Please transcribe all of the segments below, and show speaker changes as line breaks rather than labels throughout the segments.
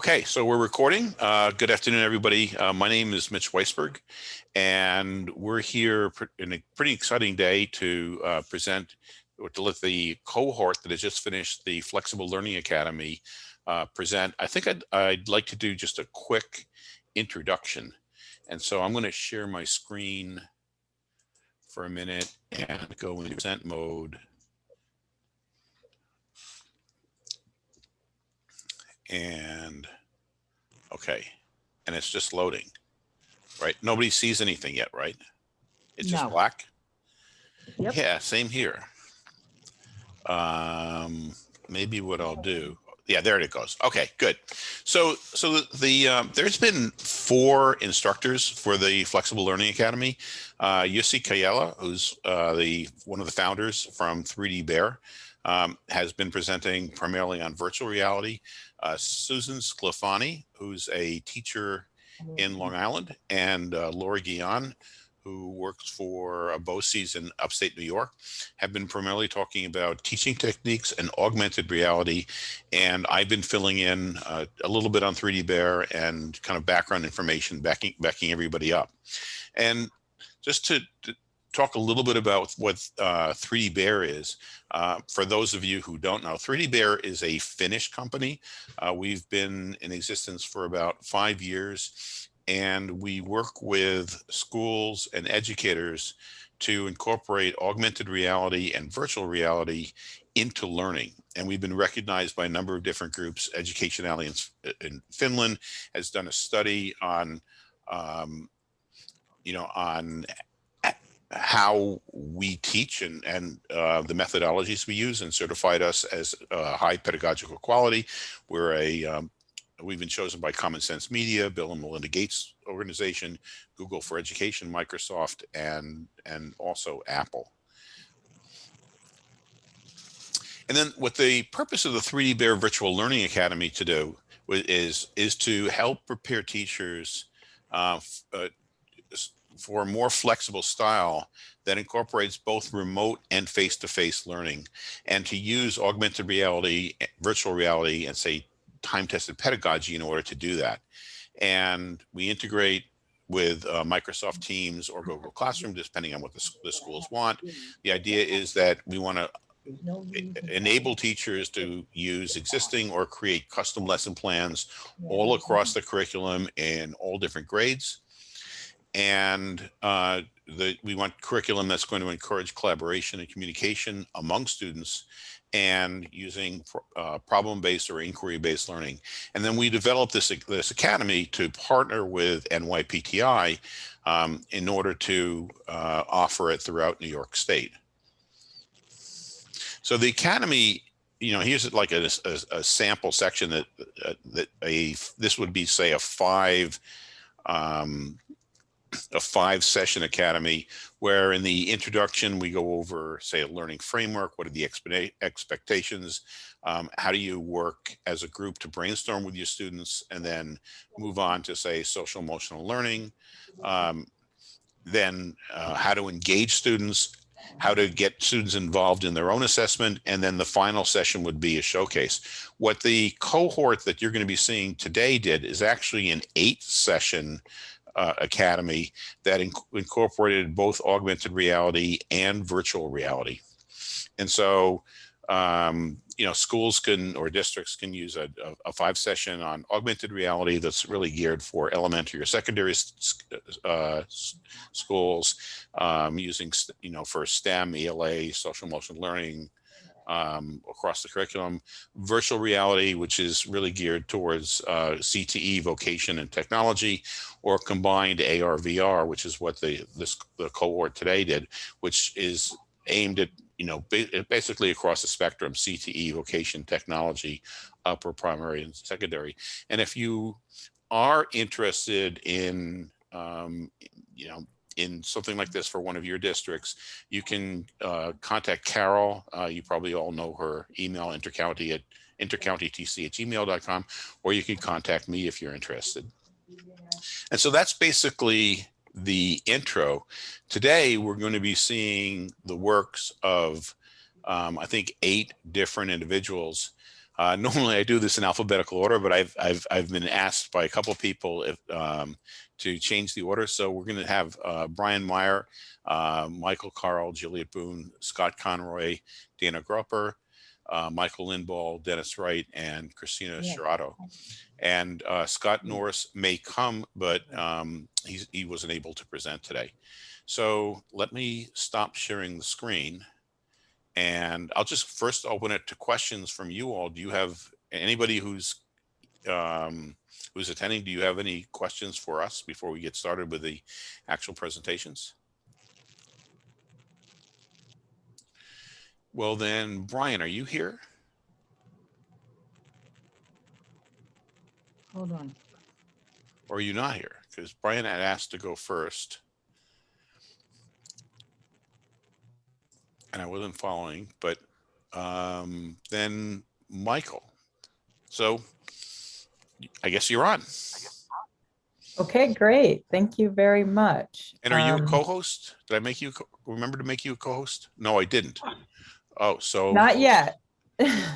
Okay, so we're recording. Good afternoon, everybody. My name is Mitch Weisberg, and we're here in a pretty exciting day to present or to let the cohort that has just finished the Flexible Learning Academy present. I think I'd like to do just a quick introduction. And so I'm going to share my screen for a minute and go into present mode. And okay, and it's just loading, right? Nobody sees anything yet, right? It's just black.
Yep.
Yeah, same here. Maybe what I'll do. Yeah, there it goes. Okay, good. So there's been 4 instructors for the Flexible Learning Academy. Yussi Kayela, who's one of the founders from 3DBear, has been presenting primarily on virtual reality. Susan Sclafani, who's a teacher in Long Island, and Lori Guion, who works for BOCES in upstate New York, have been primarily talking about teaching techniques and augmented reality. And I've been filling in a little bit on 3DBear and kind of background information, backing everybody up. And just to talk a little bit about what 3DBear is, for those of you who don't know, 3DBear is a Finnish company. We've been in existence for about 5 years. And we work with schools and educators to incorporate augmented reality and virtual reality into learning. And we've been recognized by a number of different groups. Education Alliance in Finland has done a study on, on how we teach and the methodologies we use, and certified us as high pedagogical quality. We've been chosen by Common Sense Media, Bill and Melinda Gates organization, Google for Education, Microsoft, and also Apple. And then what the purpose of the 3DBear Virtual Learning Academy to do is to help prepare teachers for a more flexible style that incorporates both remote and face-to-face learning, and to use augmented reality, virtual reality, and say time-tested pedagogy in order to do that. And we integrate with Microsoft Teams or Google Classroom, depending on what the schools want. The idea is that we want to enable teachers to use existing or create custom lesson plans all across the curriculum in all different grades. And we want curriculum that's going to encourage collaboration and communication among students, and using problem-based or inquiry-based learning. And then we developed this academy to partner with NYPTI in order to offer it throughout New York State. So the academy, here's like a sample section that this would be, say, a 5-session academy, where in the introduction we go over, say, a learning framework. What are the expectations? How do you work as a group to brainstorm with your students, and then move on to, say, social emotional learning. Then how to engage students, how to get students involved in their own assessment, and then the final session would be a showcase. What the cohort that you're going to be seeing today did is actually an 8-session academy that incorporated both augmented reality and virtual reality. And so, schools or districts can use a 5-session on augmented reality that's really geared for elementary or secondary schools, using, for STEM, ELA, social emotional learning, across the curriculum. Virtual reality, which is really geared towards CTE, vocation and technology, or combined AR, VR, which is what the cohort today did, which is aimed at, basically across the spectrum: CTE, vocation, technology, upper primary and secondary. And if you are interested in, in something like this for one of your districts, you can contact Carol. You probably all know her email, intercountytc@gmail.com, or you can contact me if you're interested. And so that's basically the intro. Today, we're going to be seeing the works of, I think, 8 different individuals. Normally I do this in alphabetical order, but I've been asked by a couple of people if, to change the order. So we're going to have Brian Meyer, Michael Carl, Juliet Boone, Scott Conroy, Dana Grupper, Michael Lindball, Dennis Wright, and Christina Shirato. And Scott Norris may come, but he wasn't able to present today. So let me stop sharing the screen. And I'll just first open it to questions from you all. Do you have anybody who's attending? Do you have any questions for us before we get started with the actual presentations? Well, then, Brian, are you here?
Hold on.
Or are you not here? Because Brian had asked to go first. And I wasn't following, but then Michael. So I guess you're on.
Okay, great. Thank you very much.
And are you a co-host? Did I make you remember to make you a co-host? No, I didn't. Oh, so
not yet.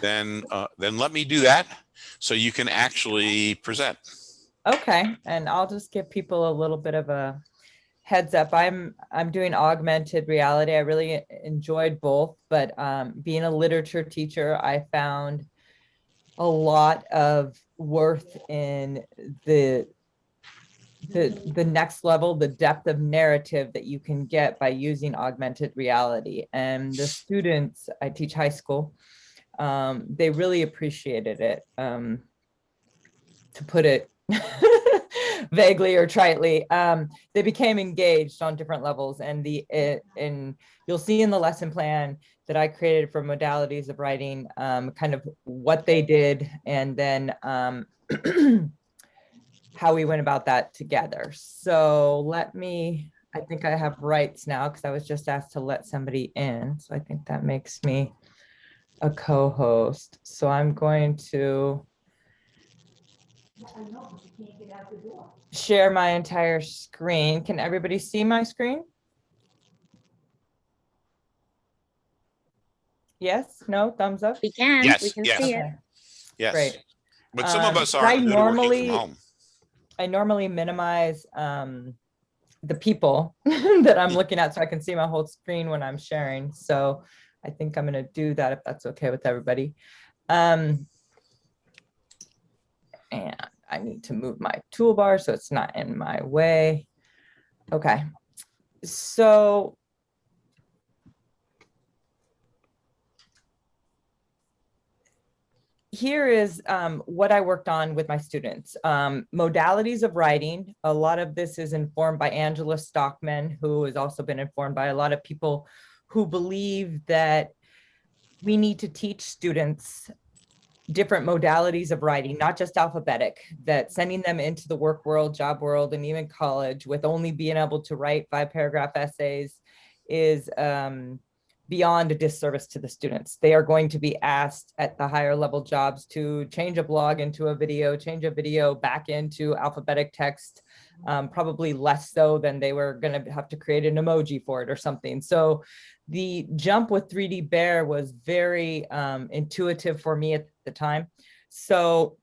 then let me do that so you can actually present.
Okay, and I'll just give people a little bit of a heads up. I'm doing augmented reality. I really enjoyed both, but being a literature teacher, I found a lot of worth in the next level, the depth of narrative that you can get by using augmented reality. And the students, I teach high school, they really appreciated it. To put it vaguely or tritely, they became engaged on different levels. And you'll see in the lesson plan that I created for modalities of writing, kind of what they did, and then how we went about that together. So I think I have rights now because I was just asked to let somebody in. So I think that makes me a co-host. So I'm going to share my entire screen. Can everybody see my screen? Yes, no, thumbs up?
We can,
yes,
we can
yes.
see
Okay.
it.
Yes.
Great.
But some of us aren't good at working from home.
I normally minimize the people that I'm looking at so I can see my whole screen when I'm sharing. So I think I'm going to do that if that's okay with everybody. And I need to move my toolbar so it's not in my way. Okay. So here is what I worked on with my students. Modalities of writing. A lot of this is informed by Angela Stockman, who has also been informed by a lot of people who believe that we need to teach students different modalities of writing, not just alphabetic, that sending them into the work world, job world, and even college with only being able to write 5-paragraph essays is beyond a disservice to the students. They are going to be asked at the higher level jobs to change a blog into a video, change a video back into alphabetic text, probably less so than they were going to have to create an emoji for it or something. So the jump with 3DBear was very intuitive for me at the time. So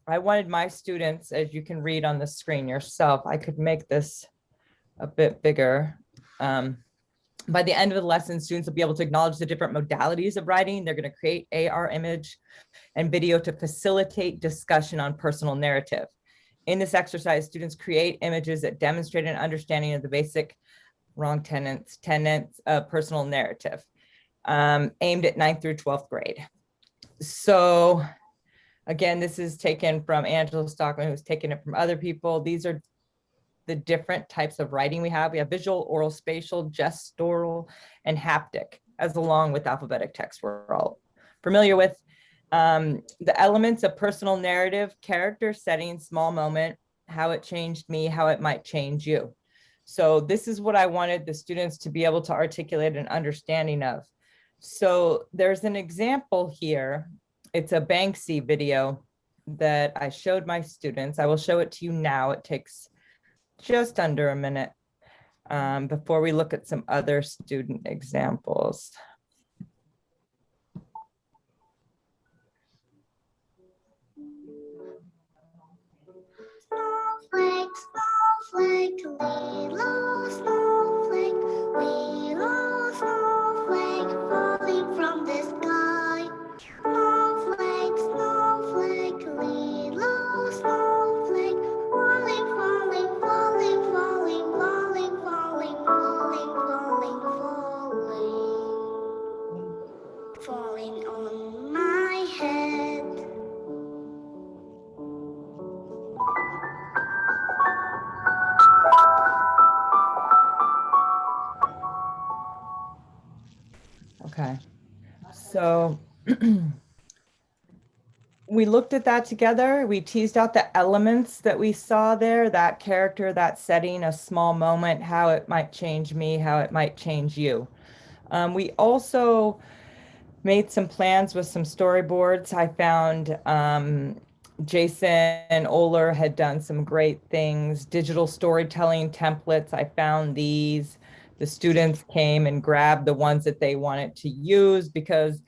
I wanted my students, as you can read on the screen yourself, I could make this a bit bigger. By the end of the lesson, students will be able to acknowledge the different modalities of writing. They're going to create AR image and video to facilitate discussion on personal narrative. In this exercise, students create images that demonstrate an understanding of the basic tenets of personal narrative, aimed at 9th through 12th grade. So again, this is taken from Angela Stockman, who's taken it from other people. These are the different types of writing we have. We have visual, oral, spatial, gestural, and haptic, as along with alphabetic text we're all familiar with. The elements of personal narrative, character, setting, small moment, how it changed me, how it might change you. So this is what I wanted the students to be able to articulate an understanding of. So there's an example here. It's a Banksy video that I showed my students. I will show it to you now. It takes just under a minute before we look at some other student examples. So we looked at that together. We teased out the elements that we saw there, that character, that setting, a small moment, how it might change me, how it might change you. We also made some plans with some storyboards. I found Jason Oler had done some great things, digital storytelling templates. I found these. The students came and grabbed the ones that they wanted to use because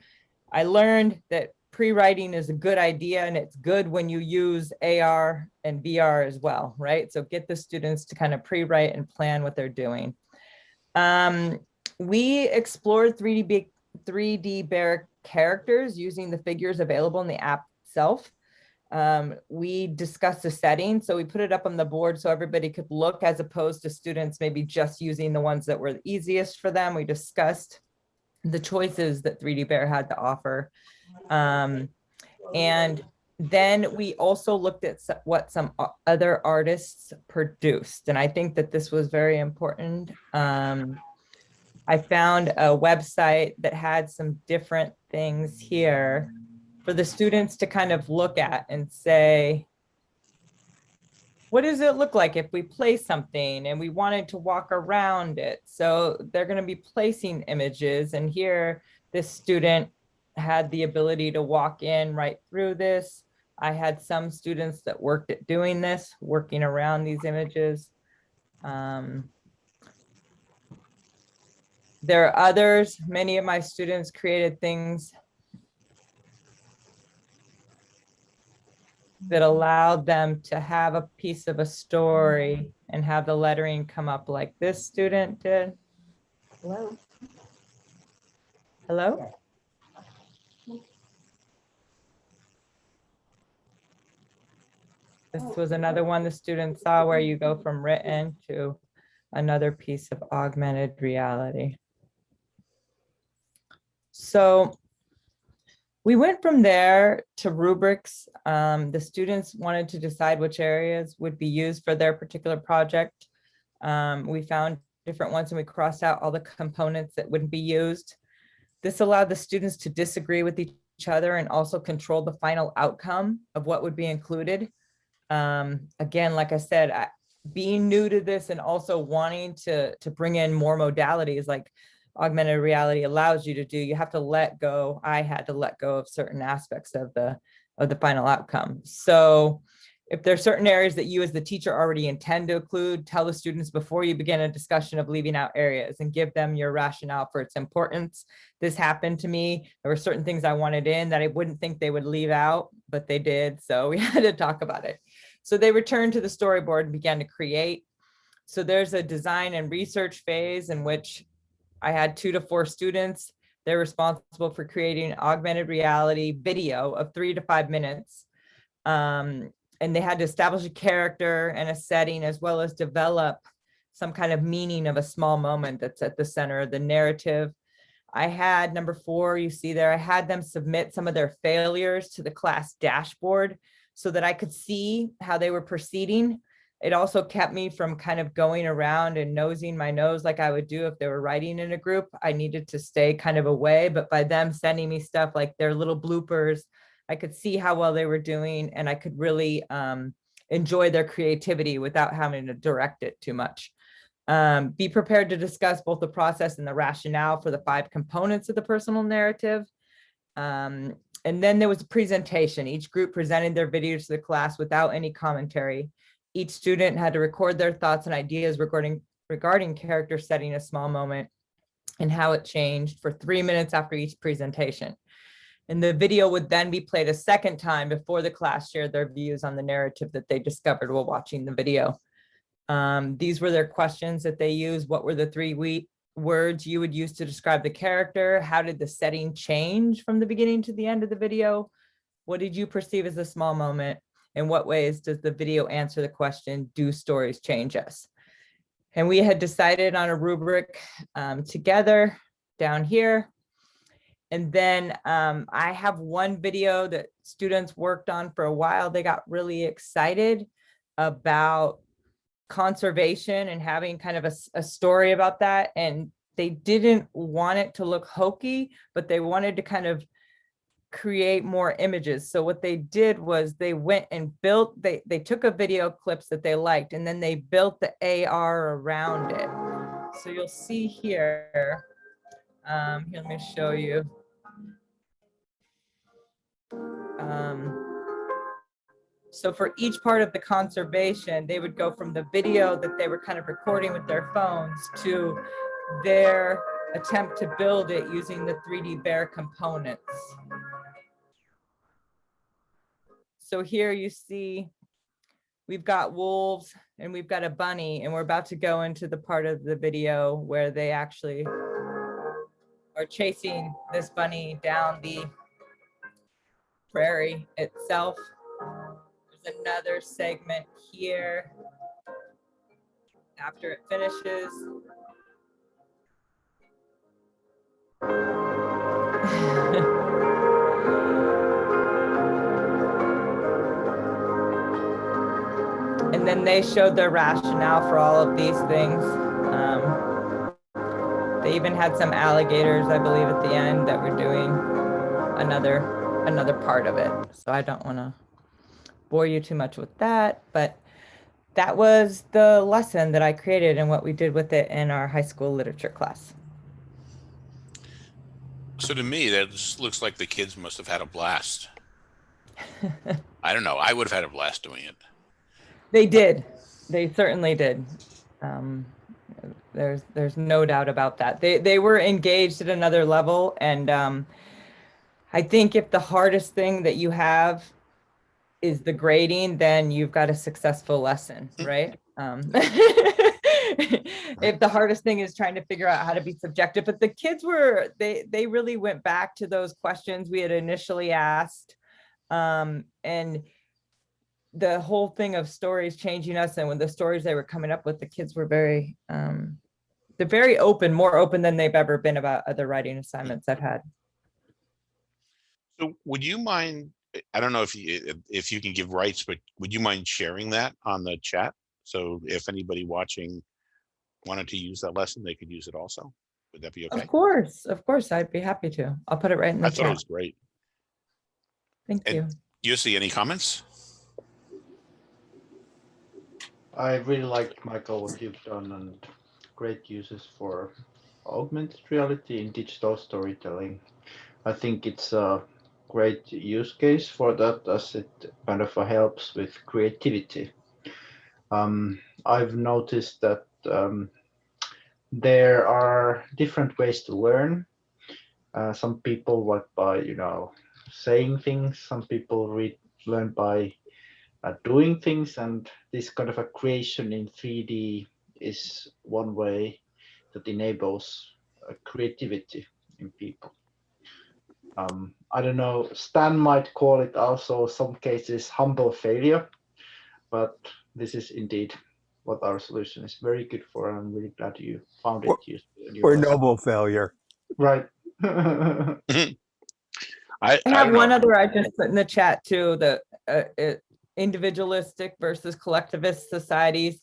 I learned that pre-writing is a good idea, and it's good when you use AR and VR as well, right? So get the students to kind of pre-write and plan what they're doing. We explored 3DBear characters using the figures available in the app itself. We discussed the setting, so we put it up on the board so everybody could look, as opposed to students maybe just using the ones that were the easiest for them. We discussed the choices that 3DBear had to offer. And then we also looked at what some other artists produced. And I think that this was very important. I found a website that had some different things here for the students to kind of look at and say, what does it look like if we place something and we wanted to walk around it? So they're going to be placing images. And here, this student had the ability to walk in right through this. I had some students that worked at doing this, working around these images. There are others. Many of my students created things that allowed them to have a piece of a story and have the lettering come up like this student did.
Hello.
Hello? This was another one the students saw, where you go from written to another piece of augmented reality. So we went from there to rubrics. The students wanted to decide which areas would be used for their particular project. We found different ones and we crossed out all the components that wouldn't be used. This allowed the students to disagree with each other and also control the final outcome of what would be included. Again, like I said, being new to this and also wanting to bring in more modalities like augmented reality allows you to do, you have to let go. I had to let go of certain aspects of the final outcome. So if there's certain areas that you as the teacher already intend to include, tell the students before you begin a discussion of leaving out areas and give them your rationale for its importance. This happened to me. There were certain things I wanted in that I wouldn't think they would leave out, but they did. So we had to talk about it. So they returned to the storyboard and began to create. So there's a design and research phase in which I had 2 to 4 students. They're responsible for creating an augmented reality video of 3 to 5 minutes. And they had to establish a character and a setting, as well as develop some kind of meaning of a small moment that's at the center of the narrative. I had number 4, you see there, I had them submit some of their failures to the class dashboard so that I could see how they were proceeding. It also kept me from kind of going around and nosing my nose like I would do if they were writing in a group. I needed to stay kind of away, but by them sending me stuff like their little bloopers, I could see how well they were doing, and I could really enjoy their creativity without having to direct it too much. Be prepared to discuss both the process and the rationale for the 5 components of the personal narrative. And then there was a presentation. Each group presented their videos to the class without any commentary. Each student had to record their thoughts and ideas regarding character setting a small moment and how it changed for 3 minutes after each presentation. And the video would then be played a second time before the class shared their views on the narrative that they discovered while watching the video. These were their questions that they used. What were the 3 words you would use to describe the character? How did the setting change from the beginning to the end of the video? What did you perceive as a small moment? In what ways does the video answer the question, do stories change us? And we had decided on a rubric together down here. And then I have one video that students worked on for a while. They got really excited about conservation and having kind of a story about that. And they didn't want it to look hokey, but they wanted to kind of create more images. So what they did was they went and built, they took a video clips that they liked, and then they built the AR around it. So you'll see here, here, let me show you. So for each part of the conservation, they would go from the video that they were kind of recording with their phones to their attempt to build it using the 3DBear components. So here you see we've got wolves and we've got a bunny, and we're about to go into the part of the video where they actually are chasing this bunny down the prairie itself. There's another segment here after it finishes. And then they showed their rationale for all of these things. They even had some alligators, I believe, at the end that were doing another part of it. So I don't want to bore you too much with that, but that was the lesson that I created and what we did with it in our high school literature class.
So to me, that just looks like the kids must have had a blast. I don't know. I would have had a blast doing it.
They did. They certainly did. There's no doubt about that. They were engaged at another level, and I think if the hardest thing that you have is the grading, then you've got a successful lesson, right? If the hardest thing is trying to figure out how to be subjective, but the kids were, they really went back to those questions we had initially asked, and the whole thing of stories changing us, and when the stories they were coming up with, the kids were very, they're very open, more open than they've ever been about other writing assignments I've had.
So would you mind, I don't know if you can give rights, but would you mind sharing that on the chat? So if anybody watching wanted to use that lesson, they could use it also. Would that be okay?
Of course, I'd be happy to. I'll put it right in the chat.
I thought it was great.
Thank you.
Yossi, any comments?
I really like, Michael, what you've done, and great uses for augmented reality in digital storytelling. I think it's a great use case for that, as it kind of helps with creativity. I've noticed that there are different ways to learn. Some people work by, saying things. Some people learn by doing things, and this kind of a creation in 3D is one way that enables creativity in people. I don't know, Stan might call it also some cases humble failure, but this is indeed what our solution is very good for. I'm really glad you found it useful.
Or noble failure.
Right.
I have one other I just put in the chat too, the individualistic versus collectivist societies.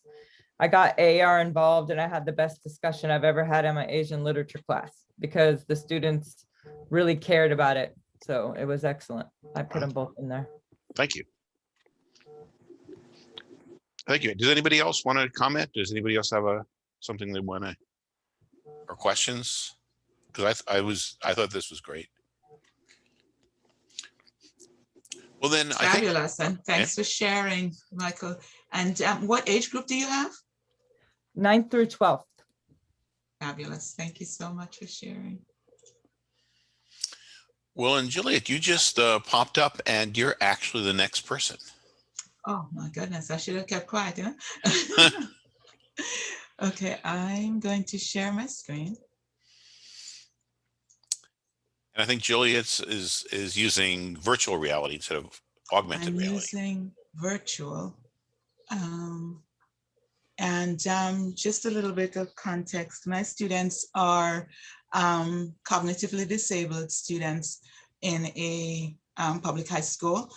I got AR involved, and I had the best discussion I've ever had in my Asian literature class because the students really cared about it. So it was excellent. I put them both in there.
Thank you. Thank you. Does anybody else want to comment? Does anybody else have something they want to, or questions? Because I thought this was great. Well, then
fabulous, and thanks for sharing, Michael. And what age group do you have?
9th through 12th.
Fabulous. Thank you so much for sharing.
Well, and Juliet, you just popped up, and you're actually the next person.
Oh my goodness, I should have kept quiet, huh? Okay, I'm going to share my screen.
And I think Juliet is using virtual reality instead of augmented reality.
I'm using virtual. And just a little bit of context. My students are cognitively disabled students in a public high school,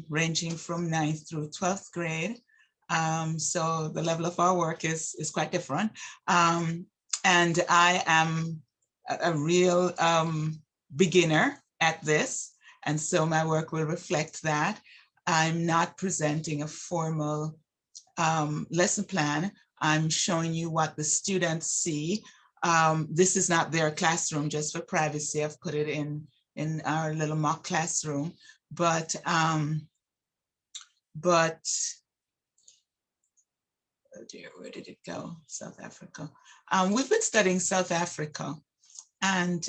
ranging from 9th through 12th grade. So the level of our work is quite different. And I am a real beginner at this. And so my work will reflect that. I'm not presenting a formal lesson plan. I'm showing you what the students see. This is not their classroom, just for privacy. I've put it in our little mock classroom, but oh dear, where did it go? South Africa. We've been studying South Africa, and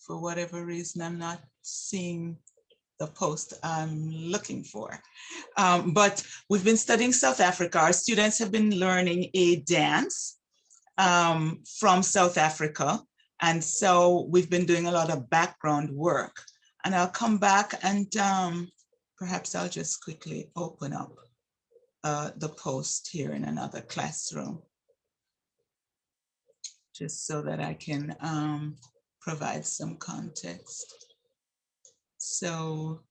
for whatever reason, I'm not seeing the post I'm looking for. But we've been studying South Africa. Our students have been learning a dance from South Africa. And so we've been doing a lot of background work. And I'll come back and perhaps I'll just quickly open up the post here in another classroom, just so that I can provide some context. So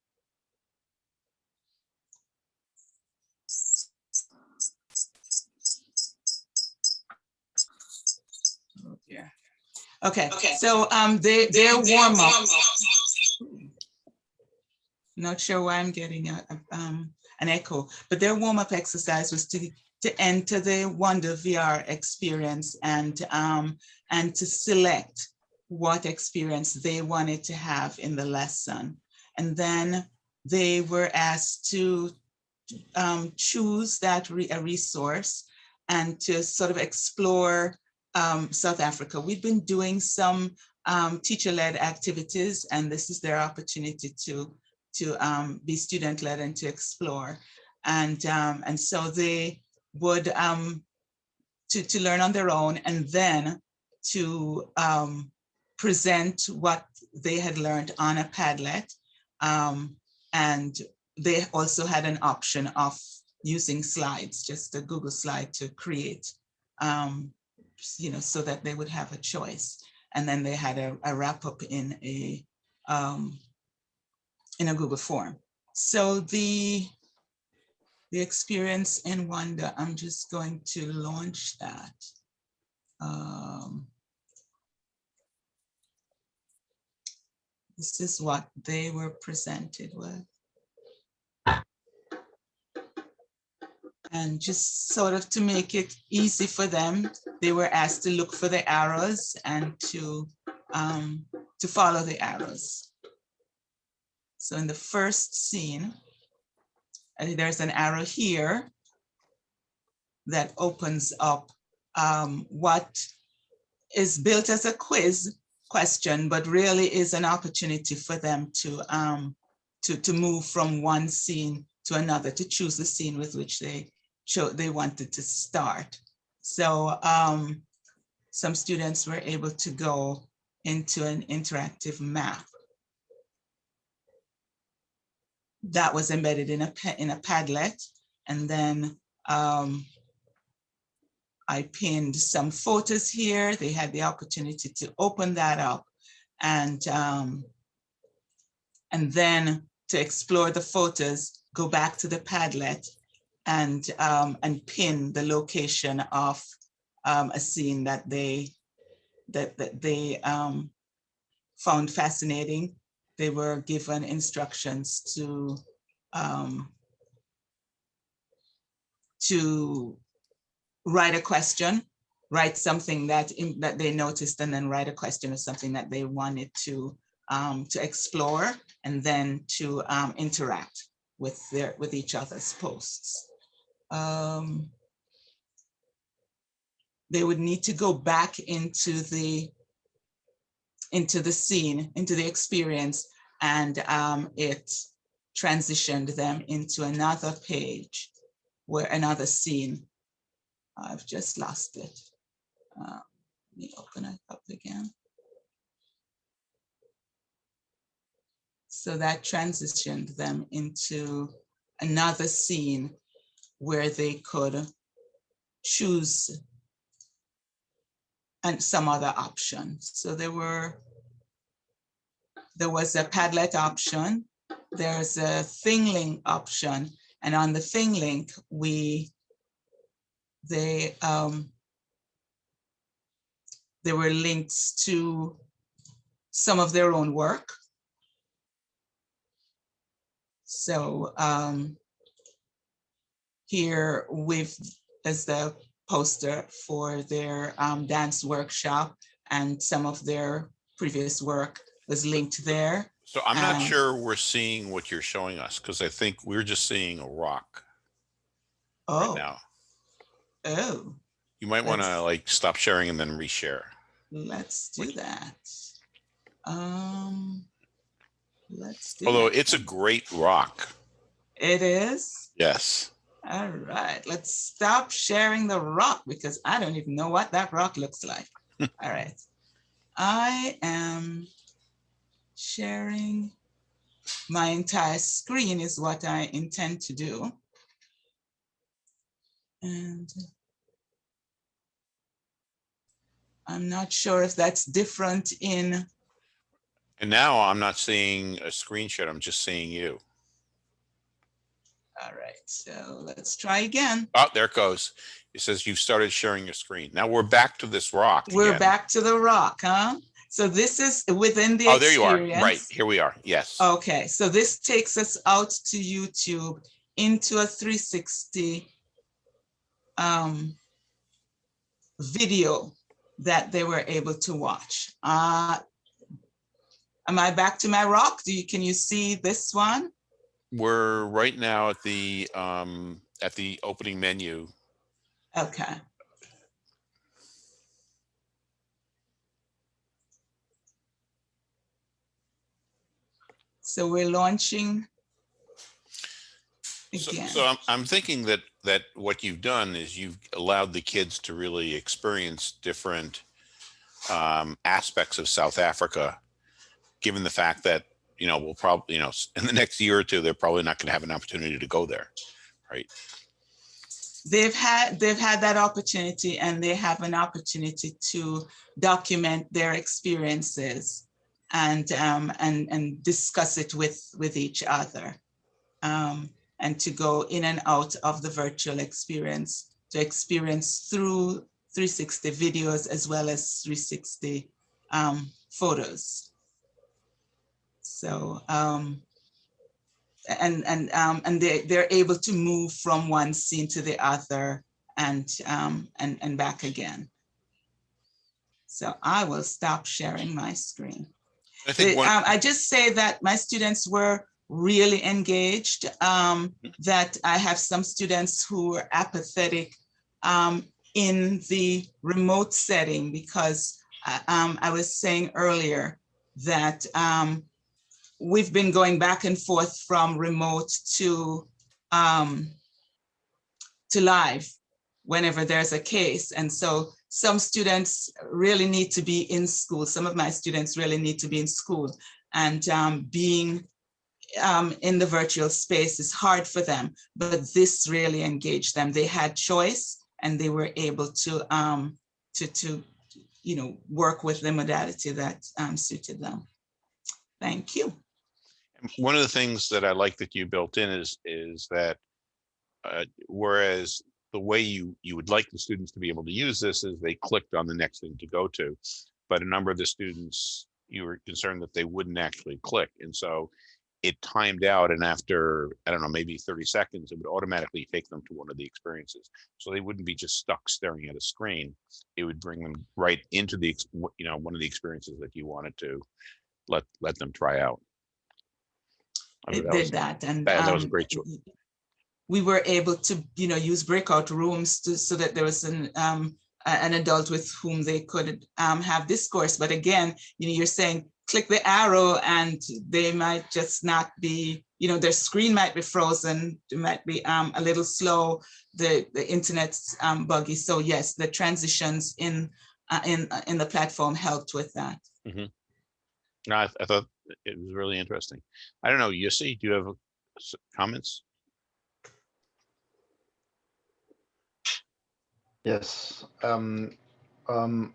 oh dear. Okay. So their warm up. Not sure why I'm getting an echo, but their warm up exercise was to enter the Wonder VR experience and to select what experience they wanted to have in the lesson. And then they were asked to choose that a resource and to sort of explore South Africa. We've been doing some teacher-led activities, and this is their opportunity to be student-led and to explore. And so they would to learn on their own, and then to present what they had learned on a Padlet. And they also had an option of using slides, just a Google slide to create, so that they would have a choice. And then they had a wrap up in a Google form. So the experience in Wonder, I'm just going to launch that. This is what they were presented with. And just sort of to make it easy for them, they were asked to look for the arrows and to follow the arrows. So in the first scene, there's an arrow here that opens up what is built as a quiz question, but really is an opportunity for them to move from one scene to another, to choose the scene with which they wanted to start. So some students were able to go into an interactive map that was embedded in a Padlet, and then I pinned some photos here. They had the opportunity to open that up and then to explore the photos, go back to the Padlet and pin the location of a scene that they found fascinating. They were given instructions to write a question, write something that they noticed, and then write a question of something that they wanted to explore, and then to interact with each other's posts. They would need to go back into the scene, into the experience, and it transitioned them into another page, where another scene. I've just lost it. Let me open it up again. So that transitioned them into another scene where they could choose some other option. So there was a Padlet option, there's a ThingLink option, and on the ThingLink, we they there were links to some of their own work. So here is the poster for their dance workshop, and some of their previous work was linked there.
So I'm not sure we're seeing what you're showing us, because I think we're just seeing a rock right now.
Oh.
You might want to like stop sharing and then reshare.
Let's do that. Let's do
Although
that.
it's a great rock.
It is?
Yes.
All right, let's stop sharing the rock because I don't even know what that rock looks like. All right. I am sharing my entire screen is what I intend to do. And I'm not sure if that's different in.
And now I'm not seeing a screenshot, I'm just seeing you.
All right, so let's try again.
Oh, there it goes. It says you've started sharing your screen. Now we're back to this rock.
We're
again.
back to the rock, huh? So this is within the
Oh, there you are.
experience.
Right, here we are. Yes.
Okay, so this takes us out to YouTube into a 360 video that they were able to watch. Am I back to my rock? Can you see this one?
We're right now at the opening menu.
Okay. So we're launching again.
So I'm thinking that what you've done is you've allowed the kids to really experience different aspects of South Africa, given the fact that, you know, we'll probably, you know, in the next year or two, they're probably not going to have an opportunity to go there, right?
They've had that opportunity, and they have an opportunity to document their experiences and discuss it with each other, and to go in and out of the virtual experience, to experience through 360 videos as well as 360 photos. So they're able to move from one scene to the other and back again. So I will stop sharing my screen.
I think
I just say that my students were really engaged, that I have some students who were apathetic in the remote setting, because I was saying earlier that we've been going back and forth from remote to live whenever there's a case. And so some students really need to be in school. Some of my students really need to be in school, and being in the virtual space is hard for them, but this really engaged them. They had choice, and they were able to you know, work with the modality that suited them. Thank you.
one of the things that I like that you built in is that whereas the way you would like the students to be able to use this is they clicked on the next thing to go to, but a number of the students, you were concerned that they wouldn't actually click. And so it timed out, and after, I don't know, maybe 30 seconds, it would automatically take them to one of the experiences. So they wouldn't be just stuck staring at a screen. It would bring them right into the, you know, one of the experiences that you wanted to let them try out.
It did that, and
that was a great choice.
We were able to, you know, use breakout rooms so that there was an adult with whom they could have discourse. But again, you know, you're saying click the arrow, and they might just not be, you know, their screen might be frozen, it might be a little slow, the internet's buggy. So yes, the transitions in the platform helped with that.
Mm-hmm. No, I thought it was really interesting. I don't know, Yussi, do you have comments?
Yes, I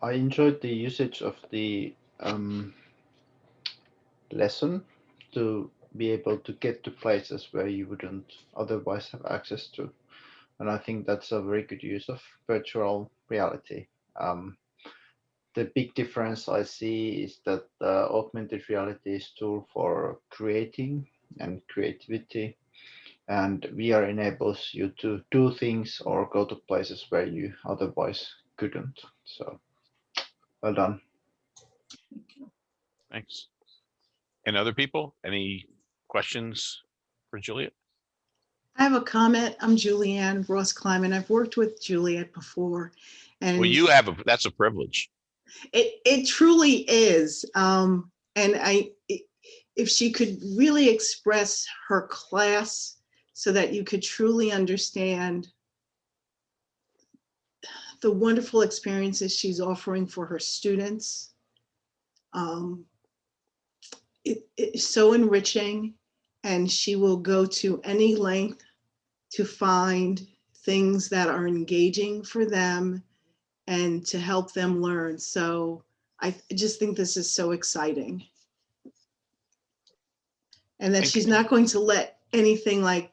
enjoyed the usage of the lesson to be able to get to places where you wouldn't otherwise have access to. And I think that's a very good use of virtual reality. The big difference I see is that augmented reality is tool for creating and creativity, and VR enables you to do things or go to places where you otherwise couldn't. So well done.
Thanks. And other people, any questions for Juliet?
I have a comment. I'm Julianne Ross Kleiman. I've worked with Juliet before, and
Well, that's a privilege.
it truly is. If she could really express her class so that you could truly understand the wonderful experiences she's offering for her students, it's so enriching, and she will go to any length to find things that are engaging for them and to help them learn. So I just think this is so exciting. And that she's not going to let anything like,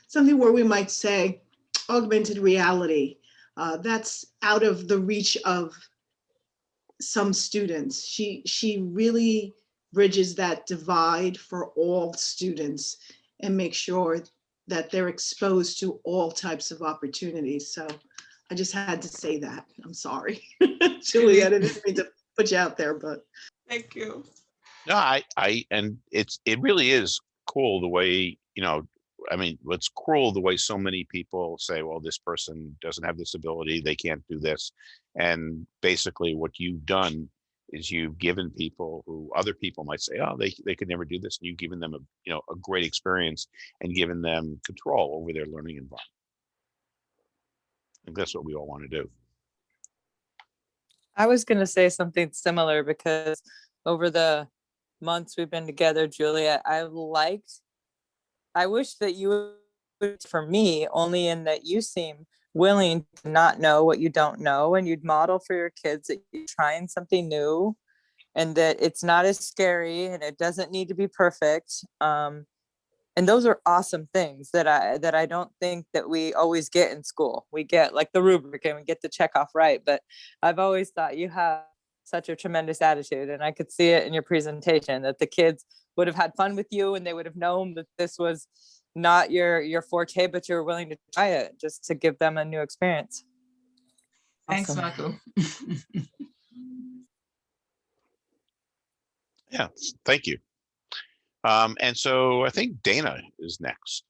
something where we might say augmented reality, that's out of the reach of some students. She really bridges that divide for all students and make sure that they're exposed to all types of opportunities. So I just had to say that. I'm sorry. Juliet, I didn't mean to put you out there, but.
Thank you.
No, and it really is cool the way, what's cruel the way so many people say, well, this person doesn't have this ability, they can't do this. And basically what you've done is you've given people who other people might say, oh, they could never do this. And you've given them a great experience and given them control over their learning environment. I think that's what we all want to do.
I was going to say something similar because over the months we've been together, Julia, I wish that you would, for me, only in that you seem willing to not know what you don't know, and you'd model for your kids that you're trying something new and that it's not as scary and it doesn't need to be perfect. And those are awesome things that I don't think that we always get in school. We get like the rubric and we get the check off right. But I've always thought you have such a tremendous attitude, and I could see it in your presentation that the kids would have had fun with you and they would have known that this was not your forte, but you're willing to try it just to give them a new experience.
Thanks,
Awesome.
Marco.
Yeah, thank you. And so I think Dana is next.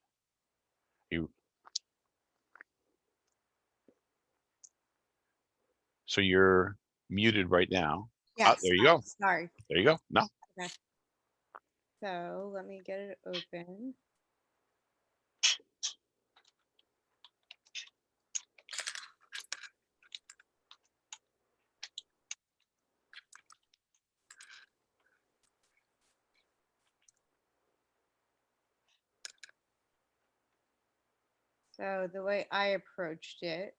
So you're muted right now.
Yes.
There you go.
Sorry.
There you go. No.
Okay. So let me get it open. So the way I approached it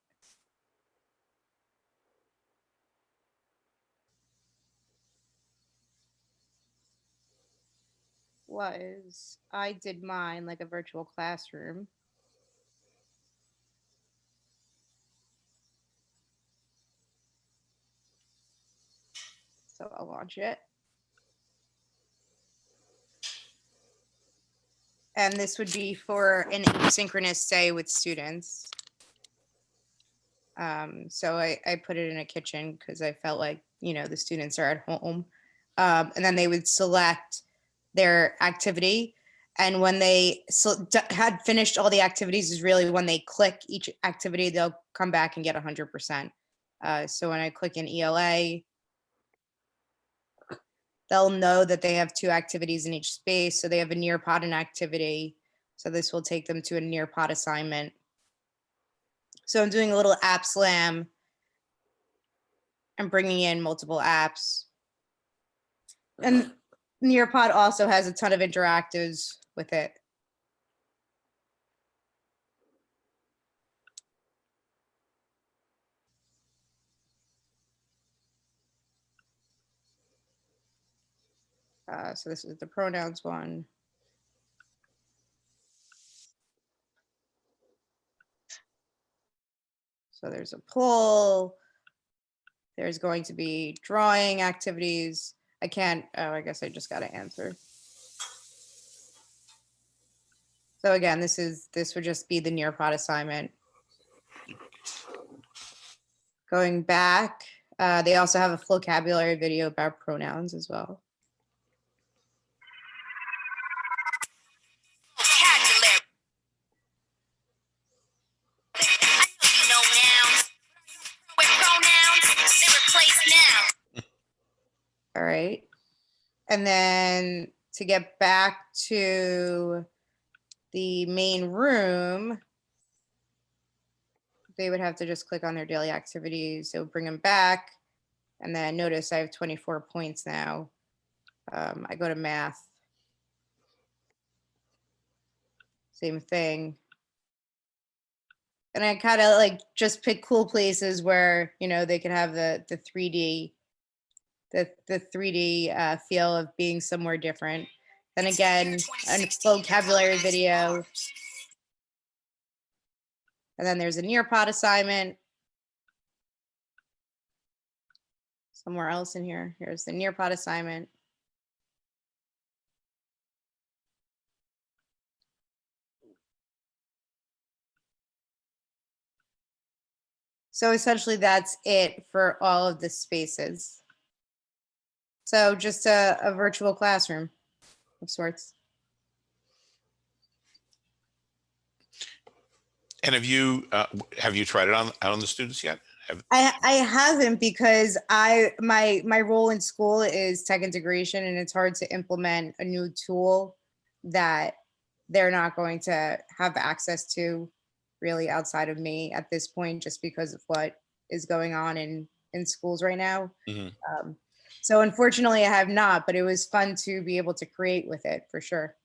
was I did mine like a virtual classroom. So I'll launch it. And this would be for an asynchronous day with students. So I put it in a kitchen because I felt like, the students are at home. And then they would select their activity. And when they had finished all the activities is really when they click each activity, they'll come back and get 100%. So when I click in ELA, they'll know that they have 2 activities in each space. So they have a Nearpod and activity. So this will take them to a Nearpod assignment. So I'm doing a little app slam. I'm bringing in multiple apps. And Nearpod also has a ton of interactives with it. So this is the pronouns one. So there's a poll. There's going to be drawing activities. I can't, oh, I guess I just got to answer. So again, this would just be the Nearpod assignment. Going back, they also have a vocabulary video about pronouns as well.
Vocabulary. I know you know nouns. With pronouns, they replace now.
All right. And then to get back to the main room, they would have to just click on their daily activities. So bring them back. And then notice I have 24 points now. I go to math. Same thing. And I kind of like just pick cool places where, you know, they can have the 3D, the 3D feel of being somewhere different. Then again, a vocabulary video. And then there's a Nearpod assignment. Somewhere else in here. Here's the Nearpod assignment. So essentially that's it for all of the spaces. So just a virtual classroom of sorts.
And have you tried it out on the students yet?
I haven't, because my role in school is tech integration, and it's hard to implement a new tool that they're not going to have access to really outside of me at this point, just because of what is going on in schools right now.
Mm-hmm.
So unfortunately I have not, but it was fun to be able to create with it for sure.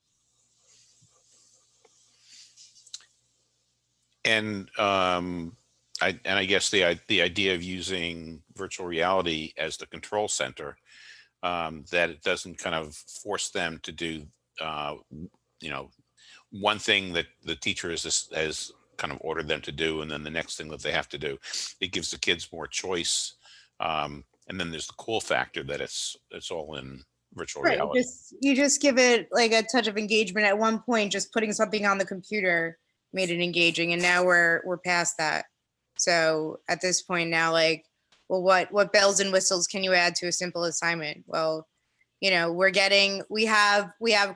And I guess the idea of using virtual reality as the control center, that it doesn't kind of force them to do, you know, one thing that the teacher has kind of ordered them to do, and then the next thing that they have to do. It gives the kids more choice, and then there's the cool factor that it's all in virtual reality.
You just give it like a touch of engagement. At one point, just putting something on the computer made it engaging, and now we're past that. So at this point now, like, well, what bells and whistles can you add to a simple assignment? Well, you know, we have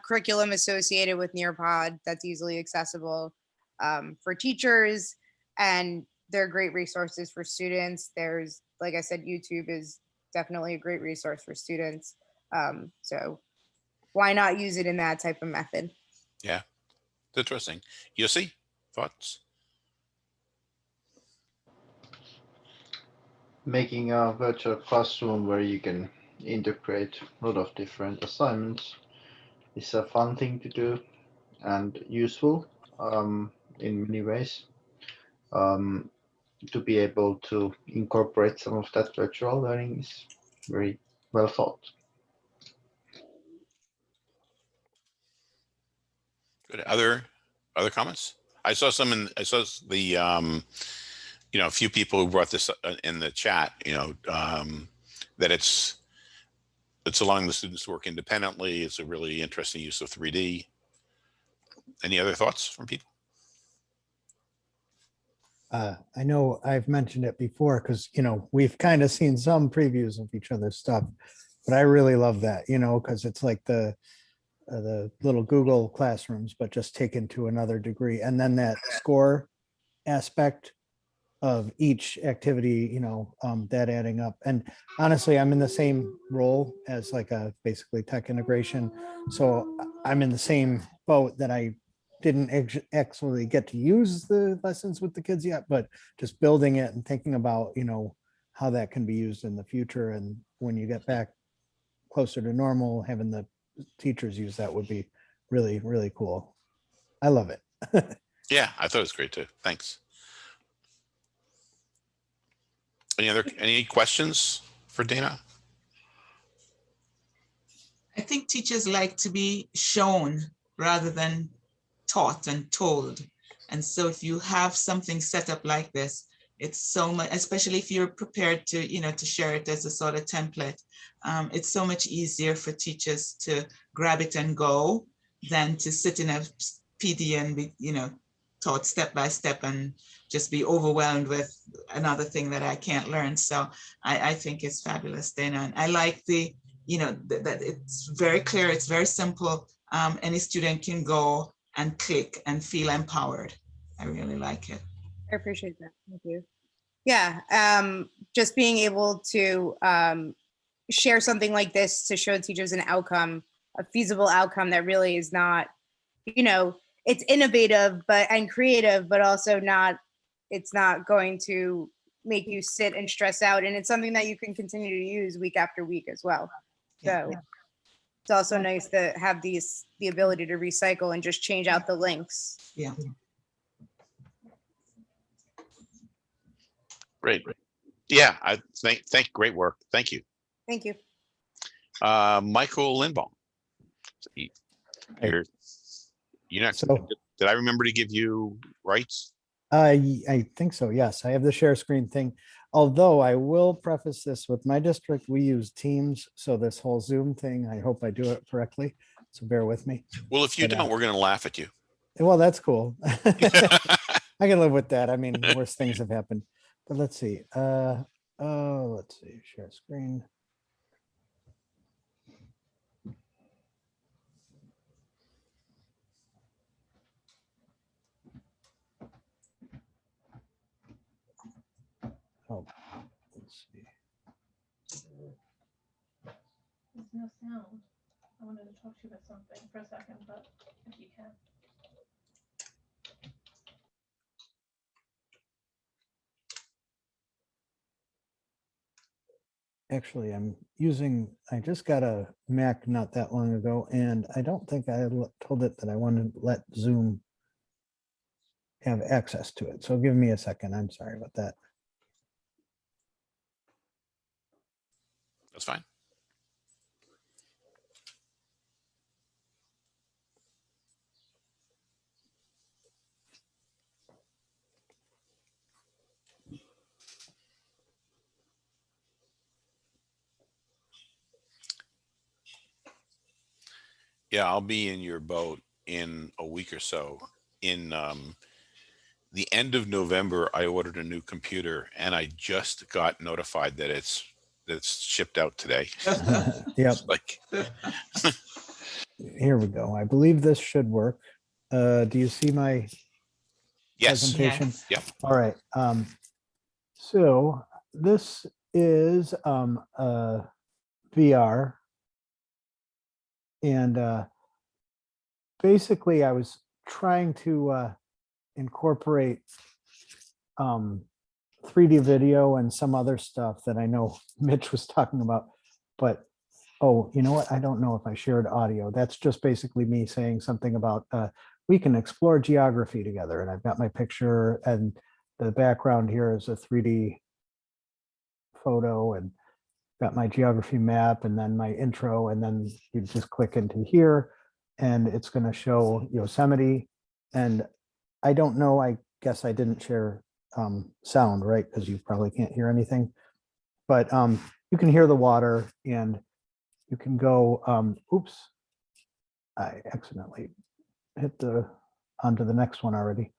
curriculum associated with Nearpod that's easily accessible for teachers, and they're great resources for students. There's, like I said, YouTube is definitely a great resource for students. So why not use it in that type of method?
Yeah, it's interesting. Yossi, thoughts?
Making a virtual classroom where you can integrate a lot of different assignments is a fun thing to do and useful in many ways. To be able to incorporate some of that virtual learning is very well thought.
Good. Other comments? I saw the you know, a few people who brought this in the chat, you know, that it's allowing the students to work independently. It's a really interesting use of 3D. Any other thoughts from people?
I know I've mentioned it before because, you know, we've kind of seen some previews of each other's stuff, but I really love that, you know, because it's like the little Google classrooms, but just taken to another degree. And then that score aspect of each activity, you know, that adding up. And honestly, I'm in the same role as like a basically tech integration. So I'm in the same boat that I didn't actually get to use the lessons with the kids yet, but just building it and thinking about, you know, how that can be used in the future. And when you get back closer to normal, having the teachers use that would be really, really cool. I love it.
Yeah, I thought it was great too. Thanks. Any questions for Dana?
I think teachers like to be shown rather than taught and told. And so if you have something set up like this, It's so much, especially if you're prepared to, to share it as a sort of template. It's so much easier for teachers to grab it and go than to sit in a PD and be, taught step by step and just be overwhelmed with another thing that I can't learn. So I think it's fabulous, Dana. And I like the, that it's very clear, it's very simple. Any student can go and click and feel empowered. I really like it.
I appreciate that. Thank you. Yeah, just being able to share something like this to show teachers an outcome, a feasible outcome that really is not, it's innovative and creative, but also not, it's not going to make you sit and stress out. And it's something that you can continue to use week after week as well. So it's also nice to have the ability to recycle and just change out the links.
Yeah.
Great. Yeah, I think great work. Thank you.
Thank you.
Michael Lindbaum. You're next.
So-
Did I remember to give you rights?
I think so, yes. I have the share screen thing. Although I will preface this with my district, we use Teams. So this whole Zoom thing, I hope I do it correctly. So bear with me.
Well, if you
But,
don't, we're going to laugh at you.
Well, that's cool. I can live with that. I mean, worse things have happened. But let's see. Let's see. Share screen. Oh, let's see.
There's no sound. I wanted to talk to you about something for a second, but if you can.
Actually, I just got a Mac not that long ago, and I don't think I told it that I wanted to let Zoom have access to it. So give me a second. I'm sorry about that.
That's fine. Yeah, I'll be in your boat in a week or so. In the end of November, I ordered a new computer, and I just got notified that it's shipped out today.
Yep.
It's like,
Here we go. I believe this should work. Do you see my
yes.
presentation?
Yes.
Yep.
All right. So this is VR. And basically I was trying to incorporate 3D video and some other stuff that I know Mitch was talking about, but oh, you know what? I don't know if I shared audio. That's just basically me saying something about we can explore geography together. And I've got my picture, and the background here is a 3D photo, and got my geography map, and then my intro, and then you just click into here and it's going to show Yosemite. And I don't know, I guess I didn't share sound, right? Because you probably can't hear anything, but you can hear the water, and you can go, oops, I accidentally hit onto the next one already.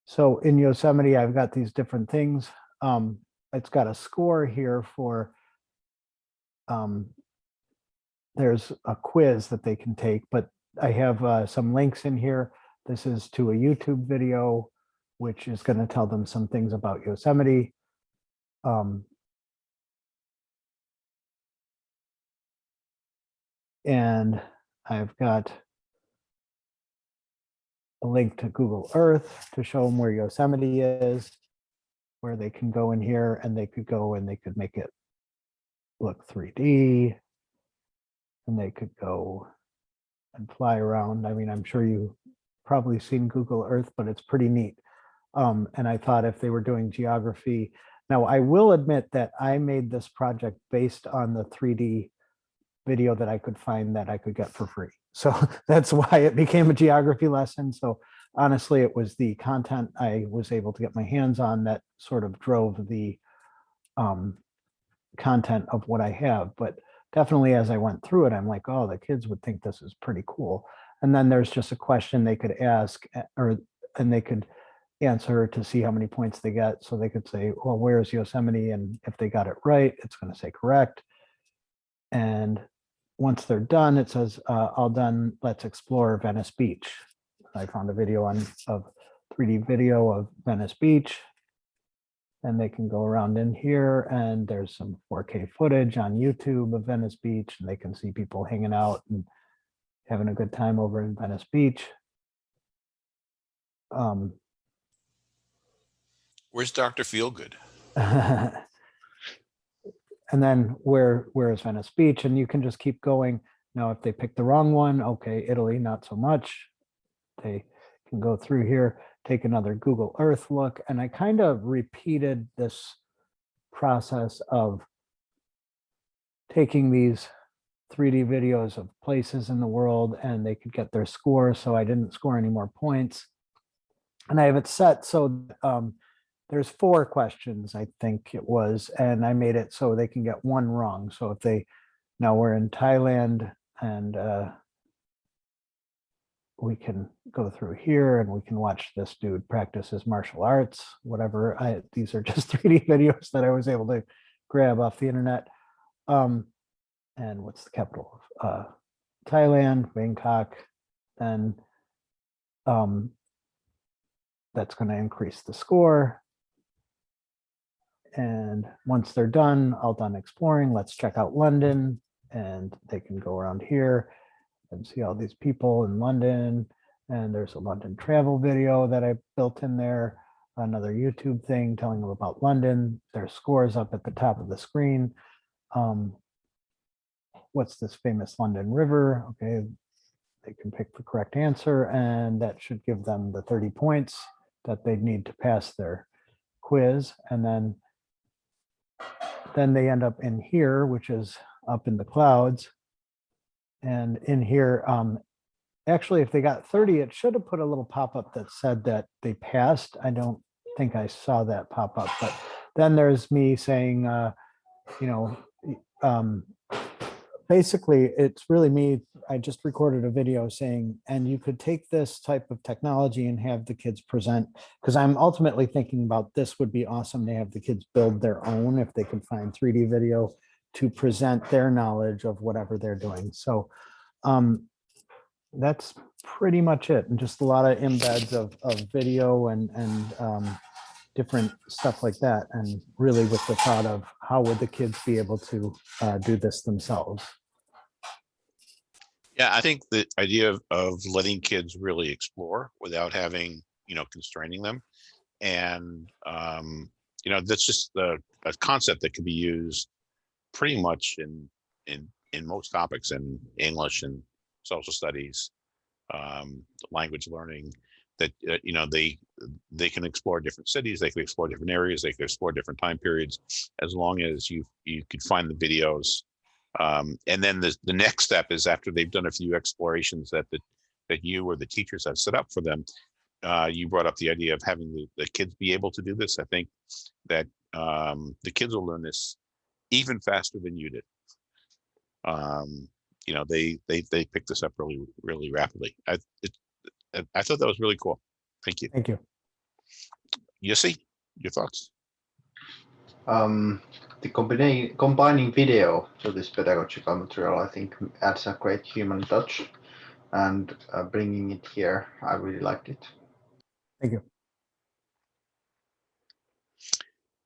So in Yosemite, I've got these different things. It's got a score here for, there's a quiz that they can take, but I have some links in here. This is to a YouTube video, which is going to tell them some things about Yosemite. And I've got a link to Google Earth to show them where Yosemite is, where they can go in here, and they could go and they could make it look 3D, and they could go and fly around. I mean, I'm sure you probably seen Google Earth, but it's pretty neat. And I thought if they were doing geography, now I will admit that I made this project based on the 3D video that I could find that I could get for free. So that's why it became a geography lesson. So honestly, it was the content I was able to get my hands on that sort of drove the content of what I have. But definitely as I went through it, I'm like, oh, the kids would think this is pretty cool. And then there's just a question they could ask and they could answer to see how many points they get. So they could say, well, where's Yosemite? And if they got it right, it's going to say correct. And once they're done, it says, all done, let's explore Venice Beach. I found a video of 3D video of Venice Beach. And they can go around in here and there's some 4K footage on YouTube of Venice Beach, and they can see people hanging out and having a good time over in Venice Beach.
Where's Dr. Feelgood?
And then where is Venice Beach? And you can just keep going. Now, if they pick the wrong one, okay, Italy, not so much. They can go through here, take another Google Earth look. And I kind of repeated this process of taking these 3D videos of places in the world and they could get their score. So I didn't score any more points. And I have it set so there's 4 questions, I think it was, and I made it so they can get one wrong. So if they, now we're in Thailand and we can go through here and we can watch this dude practice his martial arts, whatever. These are just 3D videos that I was able to grab off the internet. And what's the capital of Thailand? Bangkok. Then that's going to increase the score. And once they're done, all done exploring, let's check out London. And they can go around here and see all these people in London. And there's a London travel video that I built in there, another YouTube thing telling them about London. Their scores up at the top of the screen. What's this famous London River? Okay, they can pick the correct answer, and that should give them the 30 points that they need to pass their quiz. And then they end up in here, which is up in the clouds. And in here, actually, if they got 30, it should have put a little pop-up that said that they passed. I don't think I saw that pop up, but then there's me saying, basically, it's really me. I just recorded a video saying, and you could take this type of technology and have the kids present, because I'm ultimately thinking about this would be awesome to have the kids build their own if they can find 3D video to present their knowledge of whatever they're doing. So that's pretty much it. And just a lot of embeds of video and different stuff like that. And really with the thought of how would the kids be able to do this themselves.
Yeah, I think the idea of letting kids really explore without having, constraining them. And, that's just a concept that can be used pretty much in most topics, in English and social studies, language learning, that, they can explore different cities, they can explore different areas, they can explore different time periods, as long as you could find the videos. And then the next step is, after they've done a few explorations that you or the teachers have set up for them, you brought up the idea of having the kids be able to do this. I think that the kids will learn this even faster than you did. They picked this up really, really rapidly. I thought that was really cool. Thank you.
Thank you.
Yossi, your thoughts?
The combining video to this pedagogical material, I think, adds a great human touch, and bringing it here, I really liked it.
Thank you.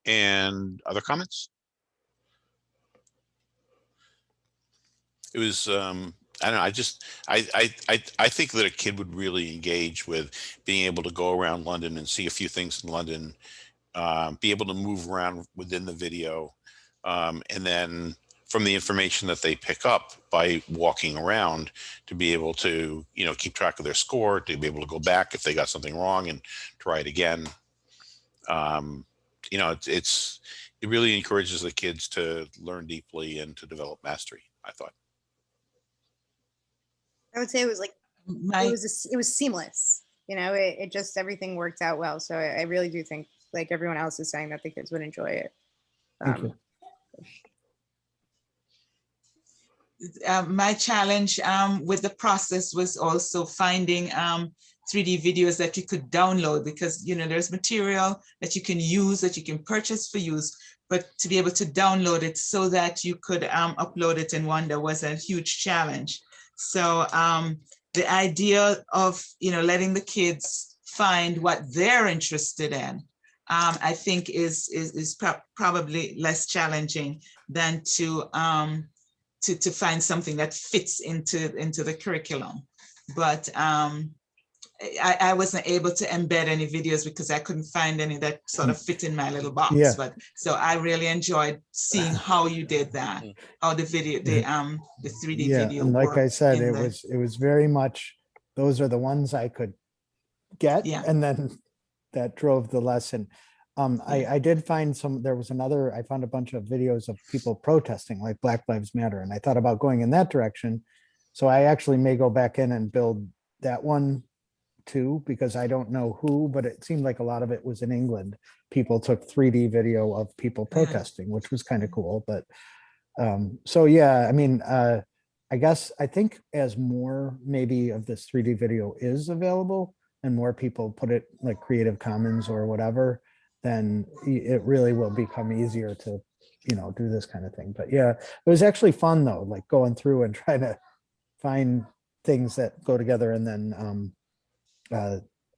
And other comments? It was, I don't know, I think that a kid would really engage with being able to go around London and see a few things in London, be able to move around within the video, and then from the information that they pick up by walking around, to be able to, keep track of their score, to be able to go back if they got something wrong and try it again. It really encourages the kids to learn deeply and to develop mastery, I thought.
I would say it was like,
My,
it was seamless. You know, it just, everything worked out well. So I really do think, like everyone else is saying, that the kids would enjoy it.
Thank you.
My challenge with the process was also finding 3D videos that you could download, because there's material that you can use, that you can purchase for use, but to be able to download it so that you could upload it in Wonder was a huge challenge. So the idea of letting the kids find what they're interested in, I think is probably less challenging than to find something that fits into the curriculum. But I wasn't able to embed any videos because I couldn't find any that sort of fit in my little box.
Yeah.
But so I really enjoyed seeing how you did that, how the video, the 3D video.
And like I said,
in
it was very much, those are the ones I could get.
Yeah.
And then that drove the lesson. I did find I found a bunch of videos of people protesting, like Black Lives Matter. And I thought about going in that direction. So I actually may go back in and build that one too, because I don't know who, but it seemed like a lot of it was in England. People took 3D video of people protesting, which was kind of cool. But so yeah, I mean, I think as more maybe of this 3D video is available and more people put it like Creative Commons or whatever, then it really will become easier to, do this kind of thing. But yeah, it was actually fun though, like going through and trying to find things that go together. And then,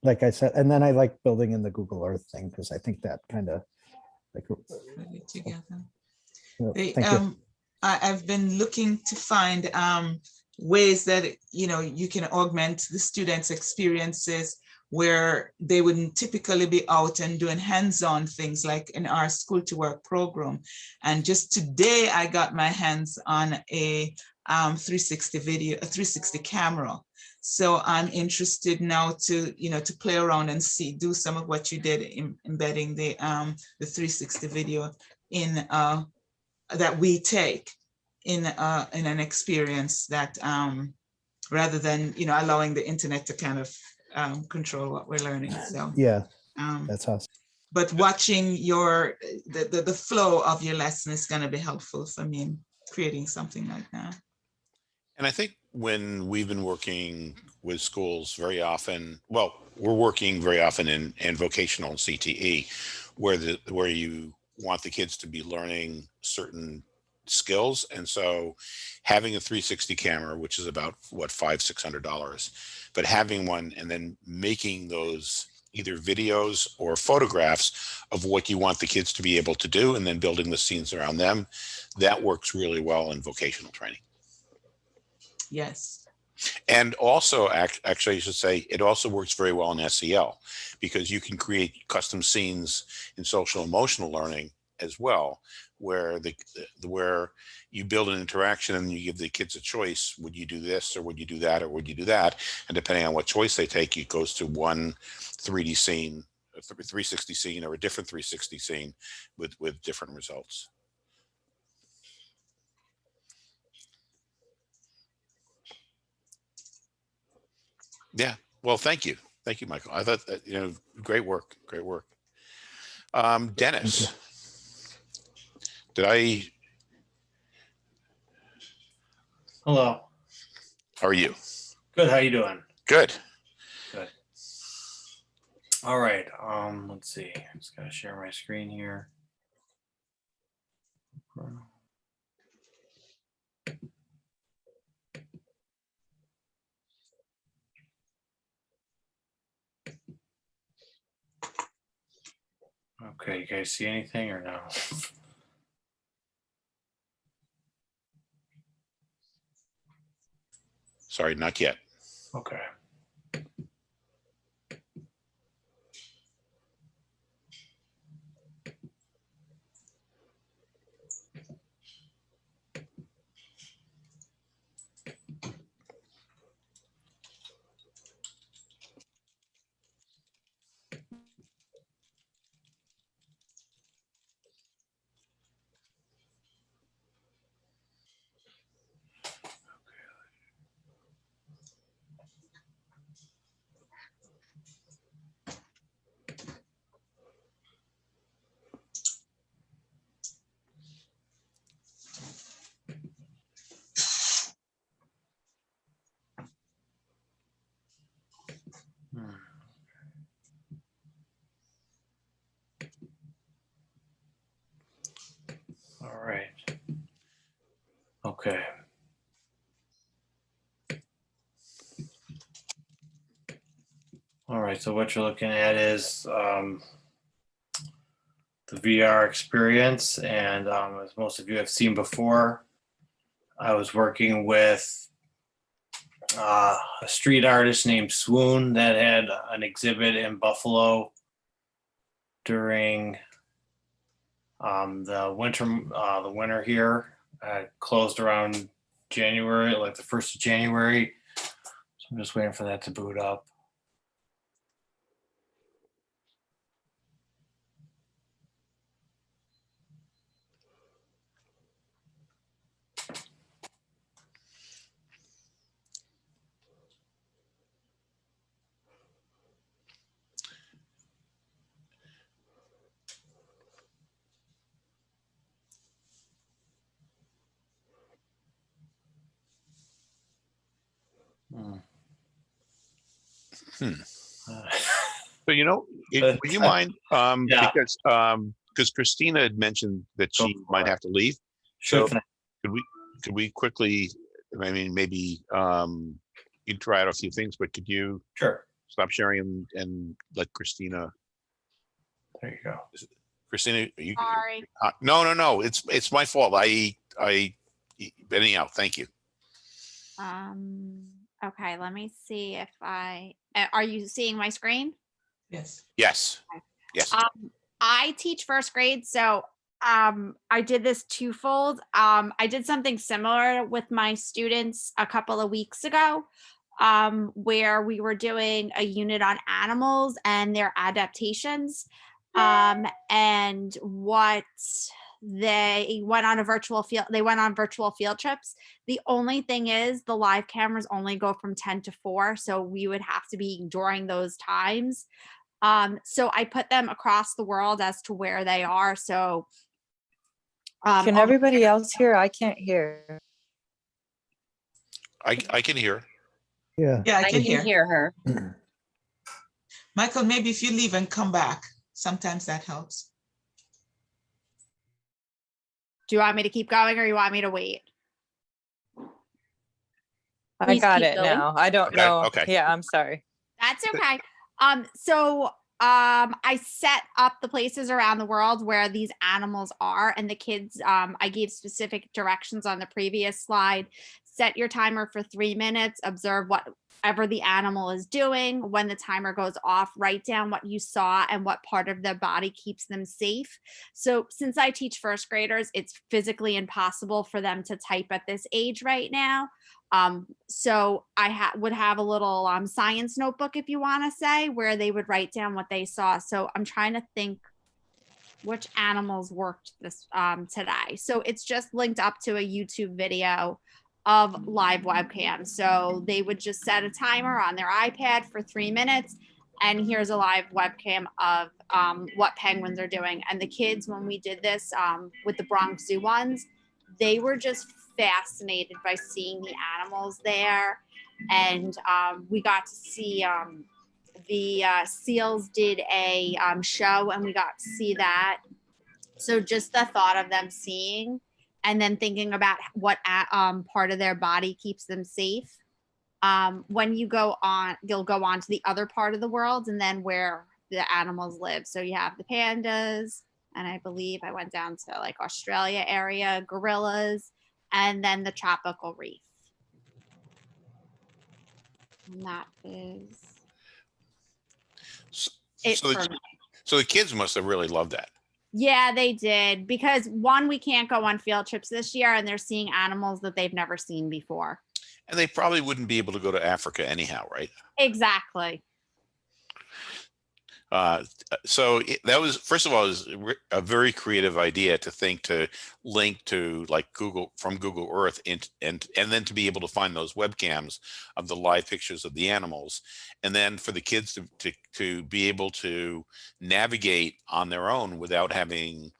like I said, and then I like building in the Google Earth thing, because I think that kind of like,
together.
thank you.
I've been looking to find ways that you can augment the students' experiences where they wouldn't typically be out and doing hands-on things like in our school to work program. And just today I got my hands on a 360 camera. So I'm interested now to to play around and do some of what you did in embedding the 360 video in that we take in an experience that rather than allowing the internet to kind of control what we're learning. So
Yeah, that's awesome.
but watching the flow of your lesson is going to be helpful for me in creating something like that.
And I think when we've been working with schools very often, well, we're working very often in vocational and CTE, where you want the kids to be learning certain skills. And so having a 360 camera, which is about what, $500-600, but having one and then making those either videos or photographs of what you want the kids to be able to do, and then building the scenes around them, that works really well in vocational training.
Yes.
And also, actually, I should say, it also works very well in SEL, because you can create custom scenes in social emotional learning as well, where where you build an interaction and you give the kids a choice. Would you do this, or would you do that, or would you do that? And depending on what choice they take, it goes to one 3D scene, a 360 scene, or a different 360 scene with different results. Yeah. Well, thank you. Thank you, Michael. I thought that, great work. Great work. Dennis,
Hello.
how are you?
Good. How you doing?
Good.
Good. All right. Let's see. I'm just gonna share my screen here. Okay, you guys see anything or no?
Sorry, not yet.
Okay. Okay. All right, so what you're looking at is the VR experience, and as most of you have seen before, I was working with a street artist named Swoon that had an exhibit in Buffalo during the winter here. Closed around January, like the 1st of January. So I'm just waiting for that to boot up.
Hmm.
Uh,
So, would you mind,
Yeah.
because Christina had mentioned that
Go
she
for
might
it.
have to leave.
Sure
So
thing.
could we quickly, I mean, maybe you try out a few things, but could you
Sure.
stop sharing and let Christina?
There you go.
Christina,
Sorry.
no. It's my fault. Anyhow, thank you.
Okay, let me see if are you seeing my screen?
Yes.
Yes. Yes.
I teach first grade, so I did this twofold. I did something similar with my students a couple of weeks ago, where we were doing a unit on animals and their adaptations, and what they went on virtual field trips. The only thing is the live cameras only go from 10 to 4, so we would have to be during those times. So I put them across the world as to where they are. So
Can everybody else hear? I can't hear.
I can hear.
Yeah.
Yeah, I can hear.
her.
Michael, maybe if you leave and come back, sometimes that helps.
do you want me to keep going or you want me to wait?
I
Please
got
keep
it
going.
now. I don't
Got it,
know.
okay.
Yeah, I'm sorry.
That's okay. So I set up the places around the world where these animals are, and the kids, I gave specific directions on the previous slide. Set your timer for 3 minutes, observe whatever the animal is doing. When the timer goes off, write down what you saw and what part of their body keeps them safe. So since I teach first graders, it's physically impossible for them to type at this age right now. So I would have a little science notebook, if you want to say, where they would write down what they saw. So I'm trying to think which animals worked this today. So it's just linked up to a YouTube video of live webcam. So they would just set a timer on their iPad for 3 minutes, and here's a live webcam of what penguins are doing. And the kids, when we did this with the Bronx Zoo ones, they were just fascinated by seeing the animals there. And we got to see the seals did a show, and we got to see that. So just the thought of them seeing and then thinking about what part of their body keeps them safe. When you go on, you'll go on to the other part of the world and then where the animals live. So you have the pandas, and I believe I went down to like Australia area, gorillas, and then the tropical reef. And that is it
So
for me.
the kids must have really loved that.
Yeah, they did, because one, we can't go on field trips this year, and they're seeing animals that they've never seen before.
And they probably wouldn't be able to go to Africa anyhow, right?
Exactly.
So that was, first of all, it was a very creative idea to think to link to like Google Earth and then to be able to find those webcams of the live pictures of the animals, and then for the kids to be able to navigate on their own without having,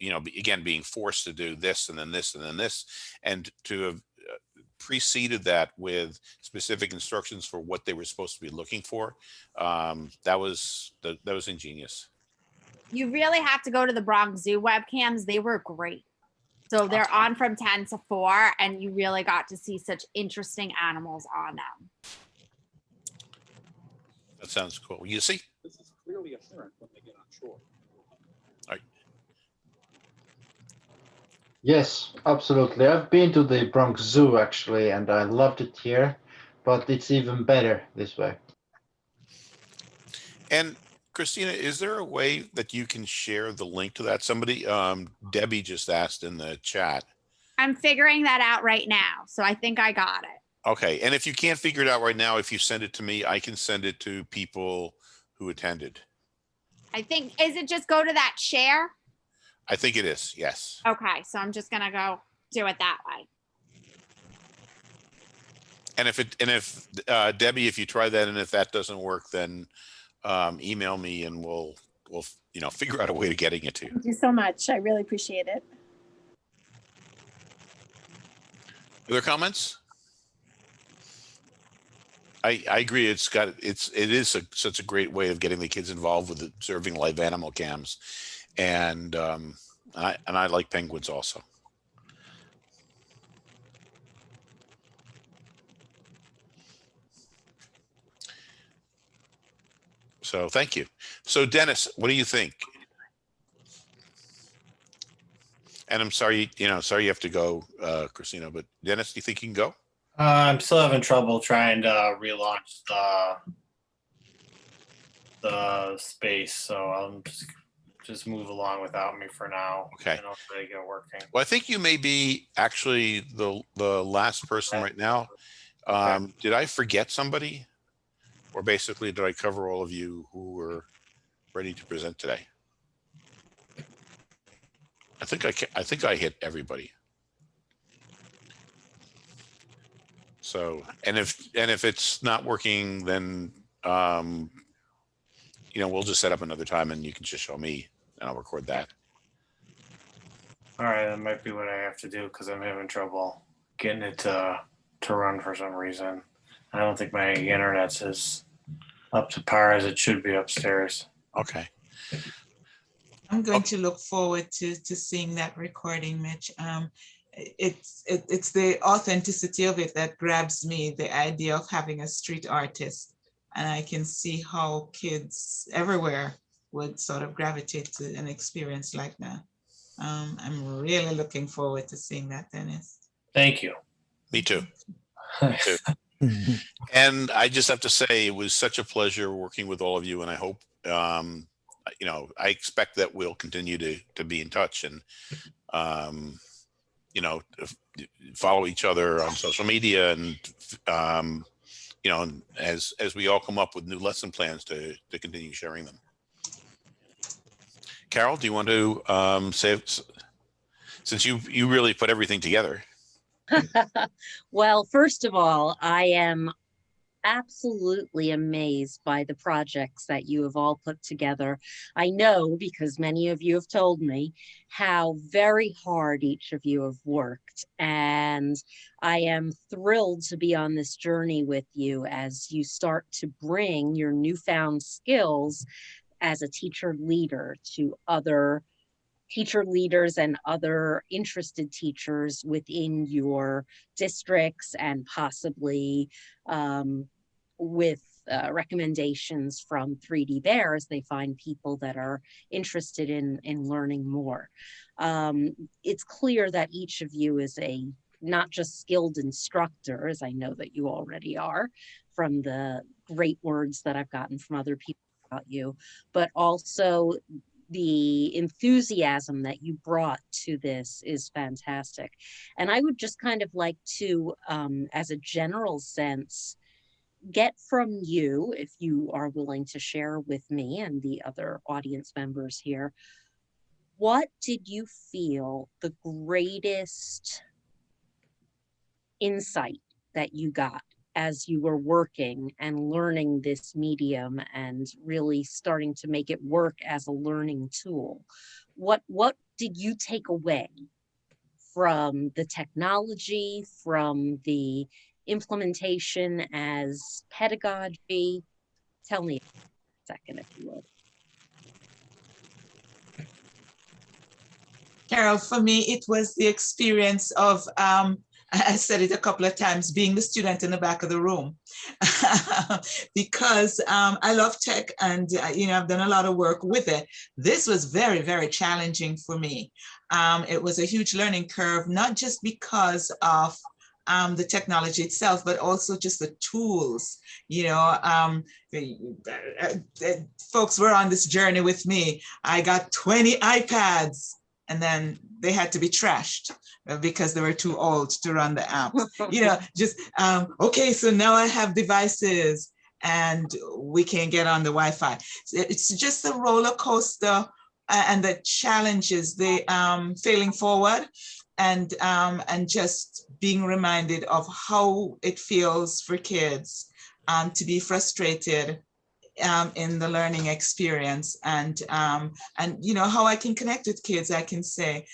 again, being forced to do this and then this and then this, and to have preceded that with specific instructions for what they were supposed to be looking for. That was ingenious.
You really have to go to the Bronx Zoo webcams. They were great. So they're on from 10 to 4, and you really got to see such interesting animals on them.
That sounds cool. You see?
This is clearly apparent when they get on shore.
All right.
Yes, absolutely. I've been to the Bronx Zoo actually, and I loved it here, but it's even better this way.
And Christina, is there a way that you can share the link to that? Somebody, Debbie just asked in the chat.
I'm figuring that out right now. So I think I got it.
Okay. And if you can't figure it out right now, if you send it to me, I can send it to people who attended.
I think, is it just go to that share?
I think it is. Yes.
Okay. So I'm just going to go do it that way.
And if Debbie, if you try that, and if that doesn't work, then email me and we'll figure out a way to getting it to you.
Thank you so much. I really appreciate it.
Other comments? I agree. It is such a great way of getting the kids involved with observing live animal cams, and I like penguins also. So thank you. So Dennis, what do you think? And I'm sorry, sorry you have to go, Christina, but Dennis, do you think you can go?
I'm still having trouble trying to relaunch the space, so I'll just move along without me for now.
Okay.
And hopefully get working.
Well, I think you may be actually the last person right now. Did I forget somebody? Or basically, did I cover all of you who were ready to present today? I think I hit everybody. So, and if it's not working, then we'll just set up another time, and you can just show me, and I'll record that.
All right, that might be what I have to do because I'm having trouble getting it to run for some reason. I don't think my internet's as up to par as it should be upstairs.
Okay.
I'm going to look forward to seeing that recording, Mitch. It's the authenticity of it that grabs me, the idea of having a street artist, and I can see how kids everywhere would sort of gravitate to an experience like that. I'm really looking forward to seeing that, Dennis.
Thank you.
Me too. Me too. And I just have to say, it was such a pleasure working with all of you, and I hope, I expect that we'll continue to be in touch and, follow each other on social media, and, as we all come up with new lesson plans to continue sharing them. Carol, do you want to say, since you really put everything together?
Well, first of all, I am absolutely amazed by the projects that you have all put together. I know, because many of you have told me, how very hard each of you have worked. And I am thrilled to be on this journey with you as you start to bring your newfound skills as a teacher leader to other teacher leaders and other interested teachers within your districts, and possibly with recommendations from 3DBear as they find people that are interested in learning more. It's clear that each of you is a not just skilled instructor, as I know that you already are from the great words that I've gotten from other people about you, but also the enthusiasm that you brought to this is fantastic. And I would just kind of like to, as a general sense, get from you, if you are willing to share with me and the other audience members here, what did you feel the greatest insight that you got as you were working and learning this medium and really starting to make it work as a learning tool? What did you take away from the technology, from the implementation as pedagogy? Tell me a second, if you would.
Carol, for me, it was the experience of, I said it a couple of times, being the student in the back of the room. Because I love tech and, I've done a lot of work with it. This was very, very challenging for me. It was a huge learning curve, not just because of the technology itself, but also just the tools. Folks were on this journey with me. I got 20 iPads and then they had to be trashed because they were too old to run the app. Okay, so now I have devices and we can get on the Wi-Fi. It's just a roller coaster and the challenges, the failing forward, and just being reminded of how it feels for kids to be frustrated in the learning experience, and how I can connect with kids. I can say,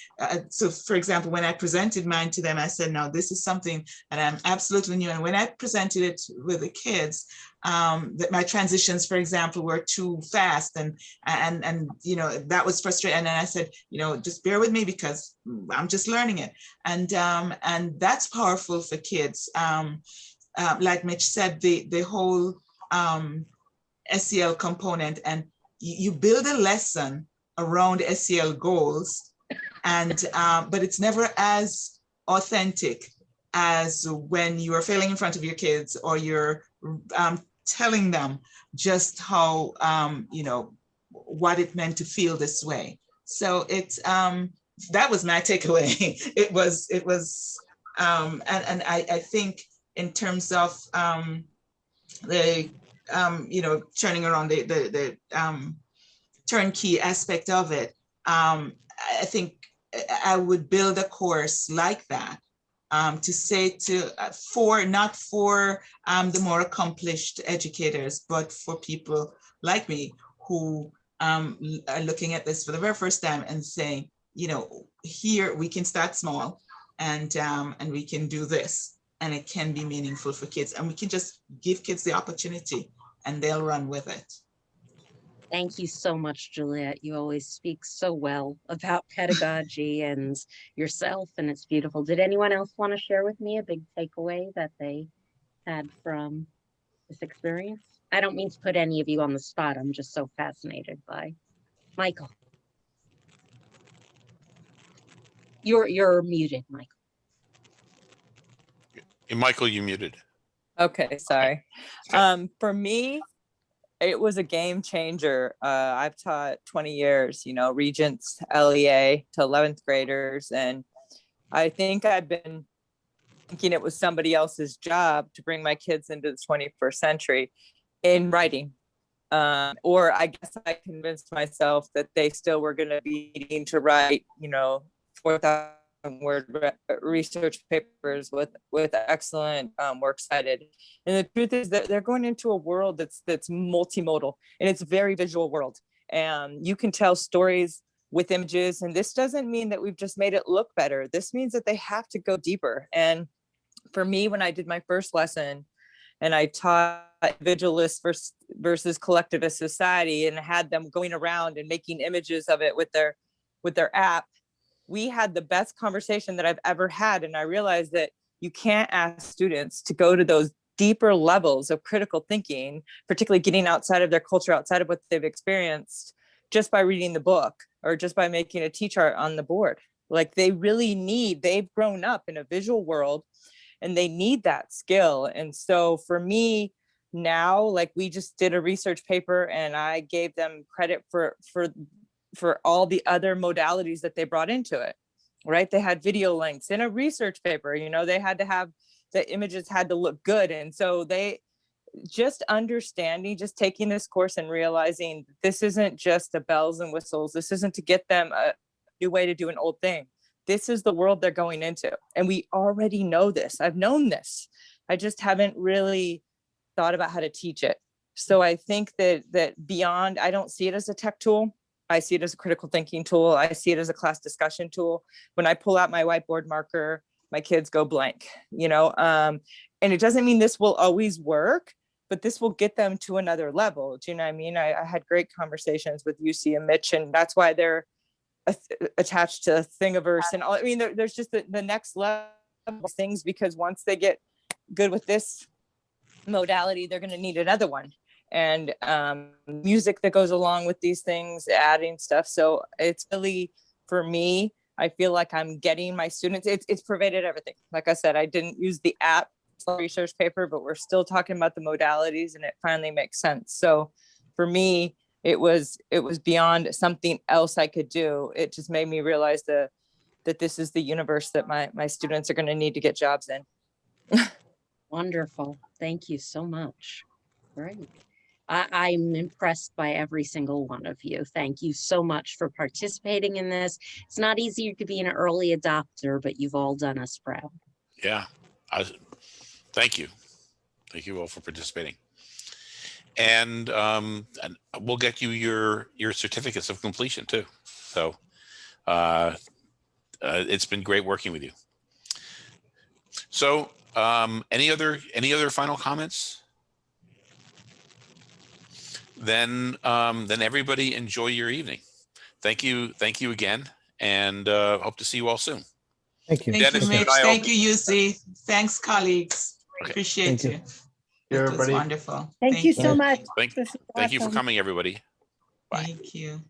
so for example, when I presented mine to them, I said, no, this is something that I'm absolutely new. And when I presented it with the kids, that my transitions, for example, were too fast, and that was frustrating. And then I said, just bear with me because I'm just learning it, and that's powerful for kids. Like Mitch said, the whole SEL component, and you build a lesson around SEL goals, and but it's never as authentic as when you are failing in front of your kids, or you're telling them just how what it meant to feel this way. So it's that was my takeaway. It was and I think in terms of the turning around the turnkey aspect of it, I think I would build a course like that, to say not for the more accomplished educators, but for people like me who are looking at this for the very first time and saying, here we can start small, and we can do this, and it can be meaningful for kids, and we can just give kids the opportunity and they'll run with it.
Thank you so much, Juliet. You always speak so well about pedagogy and yourself, and it's beautiful. Did anyone else want to share with me a big takeaway that they had from this experience? I don't mean to put any of you on the spot. I'm just so fascinated by Michael. You're muted, Michael.
Michael, you muted.
Okay, sorry. For me, it was a game changer. I've taught 20 years, Regents, LEA to 11th graders. And I think I've been thinking it was somebody else's job to bring my kids into the 21st century in writing. Or I guess I convinced myself that they still were going to be needing to write, 4,000 word research papers with excellent works cited. And the truth is that they're going into a world that's multimodal, and it's a very visual world. And you can tell stories with images. And this doesn't mean that we've just made it look better. This means that they have to go deeper. And for me, when I did my first lesson and I taught individualist versus collectivist society, and had them going around and making images of it with their app, we had the best conversation that I've ever had. And I realized that you can't ask students to go to those deeper levels of critical thinking, particularly getting outside of their culture, outside of what they've experienced, just by reading the book or just by making a T-chart on the board. Like they've grown up in a visual world and they need that skill. And so for me now, like we just did a research paper and I gave them credit for all the other modalities that they brought into it, right? They had video links in a research paper, they had to have, the images had to look good. And so they just taking this course and realizing this isn't just the bells and whistles. This isn't to get them a new way to do an old thing. This is the world they're going into. And we already know this. I've known this. I just haven't really thought about how to teach it. So I think that beyond, I don't see it as a tech tool. I see it as a critical thinking tool. I see it as a class discussion tool. When I pull out my whiteboard marker, my kids go blank, and it doesn't mean this will always work, but this will get them to another level. Do you know what I mean? I had great conversations with UC and Mitch, and that's why they're attached to Thingiverse and all. I mean, there's just the next level of things, because once they get good with this modality, they're going to need another one. And music that goes along with these things, adding stuff. So it's really, for me, I feel like I'm getting my students, it's pervaded everything. Like I said, I didn't use the app research paper, but we're still talking about the modalities, and it finally makes sense. So for me, it was beyond something else I could do. It just made me realize that this is the universe that my students are going to need to get jobs in.
Wonderful. Thank you so much. Great. I'm impressed by every single one of you. Thank you so much for participating in this. It's not easy to be an early adopter, but you've all done us proud.
Yeah. Thank you. Thank you all for participating. And we'll get you your certificates of completion too. So it's been great working with you. So any other final comments? Then everybody enjoy your evening. Thank you again, and hope to see you all soon.
Thank you.
Thank
Dennis,
you, Mitch.
could I
Thank you, UC. Thanks, colleagues.
Okay.
Appreciate
Thank you.
you. That was
Everybody.
wonderful.
Thank you so much.
Thank you for coming, everybody. Bye.
Thank you.